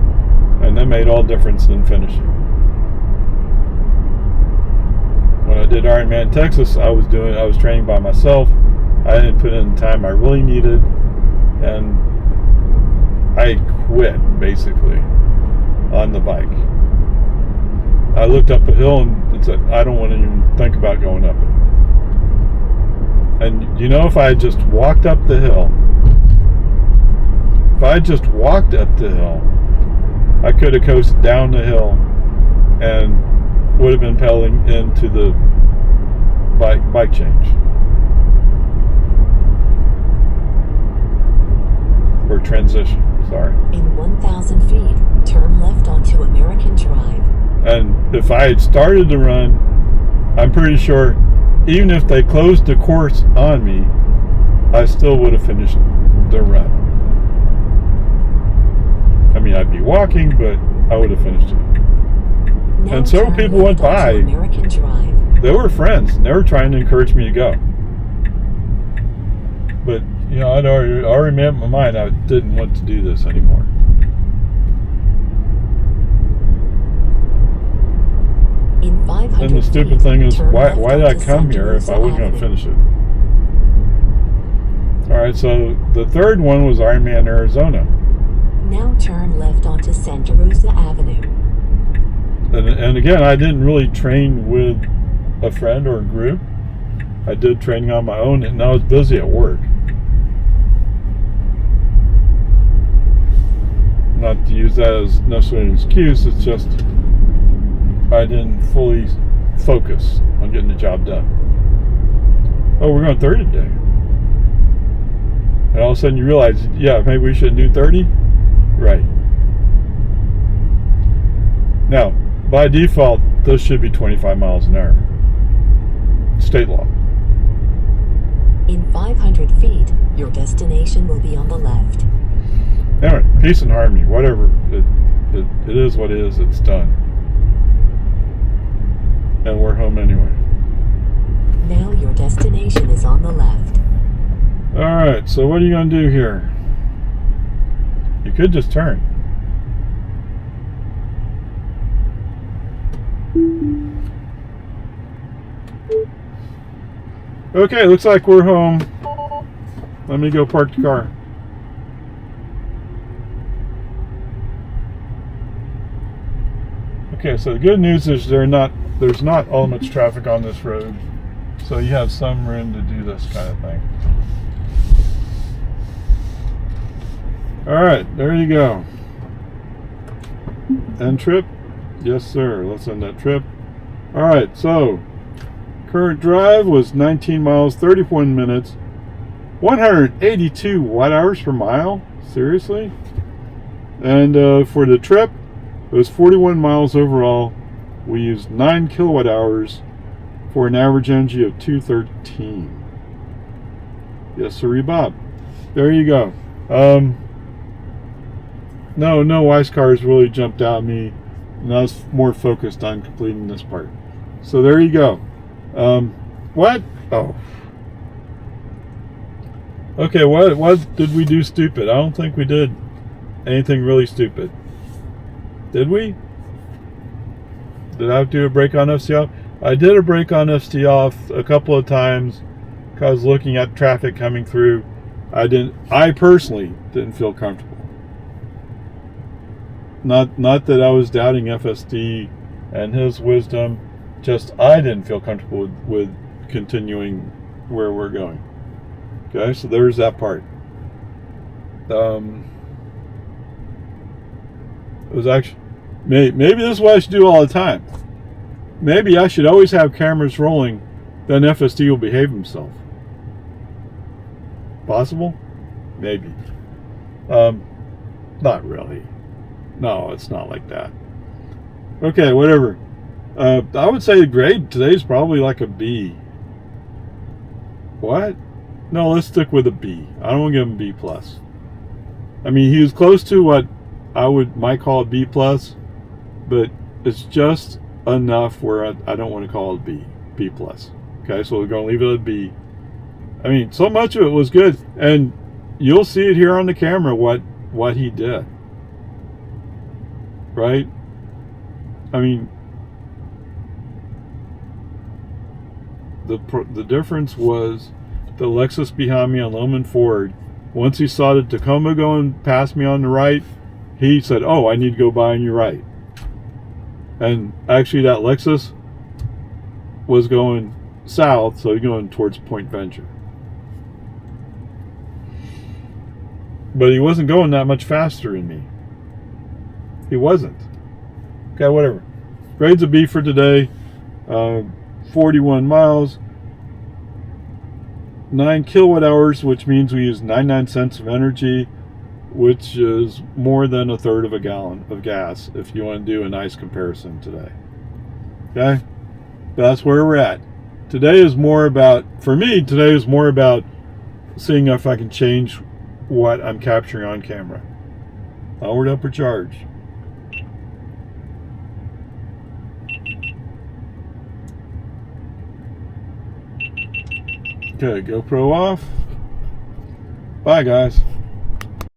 and that made all difference in finishing. When I did Ironman Texas, I was training by myself. I didn't put in the time I really needed, and I quit basically on the bike. I looked up a hill and said, I don't want to even think about going up it. And you know, if I had just walked up the hill, I could have coasted down the hill and would have been pedaling into the bike change. Or transition, sorry. In 1,000 feet, turn left onto American Drive. And if I had started to run, I'm pretty sure, even if they closed the course on me, I still would have finished the run. I mean, I'd be walking, but I would have finished it. Now And several turn people left went by. onto American Drive. They were friends, and they were trying to encourage me to go. But, you know, I'd already made up my mind I didn't want to do this anymore. In 500 And the stupid feet, thing is, turn why left did I onto come here if I wasn't going to Avenue. finish it? Alright, so the third one was Ironman Arizona. Now turn left onto Santa Rosa Avenue. And again, I didn't really train with a friend or a group. I did training on my own, and I was busy at work. Not to use that as necessarily an excuse, it's just I didn't fully focus on getting the job done. Oh, we're going 30 today. And all of a sudden you realize, yeah, maybe we shouldn't do 30? Right. Now, by default, those should be 25 miles an hour. State law. In 500 feet, your destination will be on the left. Anyway, peace and harmony, whatever. It is what it is, it's done. And we're home anyway. Now your destination is on the left. Alright, so what are you going to do here? You could just turn. Okay, looks like we're home. Let me go park the car. Okay, so the good news is there's not all much traffic on this road, so you have some room to do this kind of thing. Alright, there you go. End trip? Yes sir, let's end that trip. Alright, so current drive was 19 miles, 31 minutes, 182 watt hours per mile. Seriously? And for the trip, it was 41 miles overall. We used 9 kilowatt hours for an average energy of 213. Yes, sir, Bob. There you go. No ice cars really jumped out at me, and I was more focused on completing this part. So there you go. What? Oh. Okay, what did we do stupid? I don't think we did anything really stupid. Did we? Did I do a brake on FSD off? I did a brake on FSD off a couple of times because I was looking at traffic coming through. I personally didn't feel comfortable. Not that I was doubting FSD and his wisdom, just I didn't feel comfortable with continuing where we're going. Okay, so there's that part. It was actually, maybe this is what I should do all the time. Maybe I should always have cameras rolling, then FSD will behave himself. Possible? Maybe. Not really. No, it's not like that. Okay, whatever. I would say the grade today's probably like a B. What? No, let's stick with a B. I don't want to give him a B plus. I mean, he was close to what I might call a B plus, but it's just enough where I don't want to call it a B plus. Okay, so we're going to leave it at a B. I mean, so much of it was good, and you'll see it here on the camera what he did. Right? I mean, the difference was the Lexus behind me on Loman Ford. Once he saw the Tacoma going past me on the right, he said, "Oh, I need to go by on your right." And actually, that Lexus was going south, so he's going towards Point Venture. But he wasn't going that much faster than me. He wasn't. Okay, whatever. Grade's a B for today. 41 miles. 9 kilowatt hours, which means we use 99 cents of energy, which is more than a third of a gallon of gas, if you want to do a nice comparison today. Okay? That's where we're at. Today is more about, for me, today is more about seeing if I can change what I'm capturing on camera. Onward, upward charge. Okay, GoPro off. Bye, guys.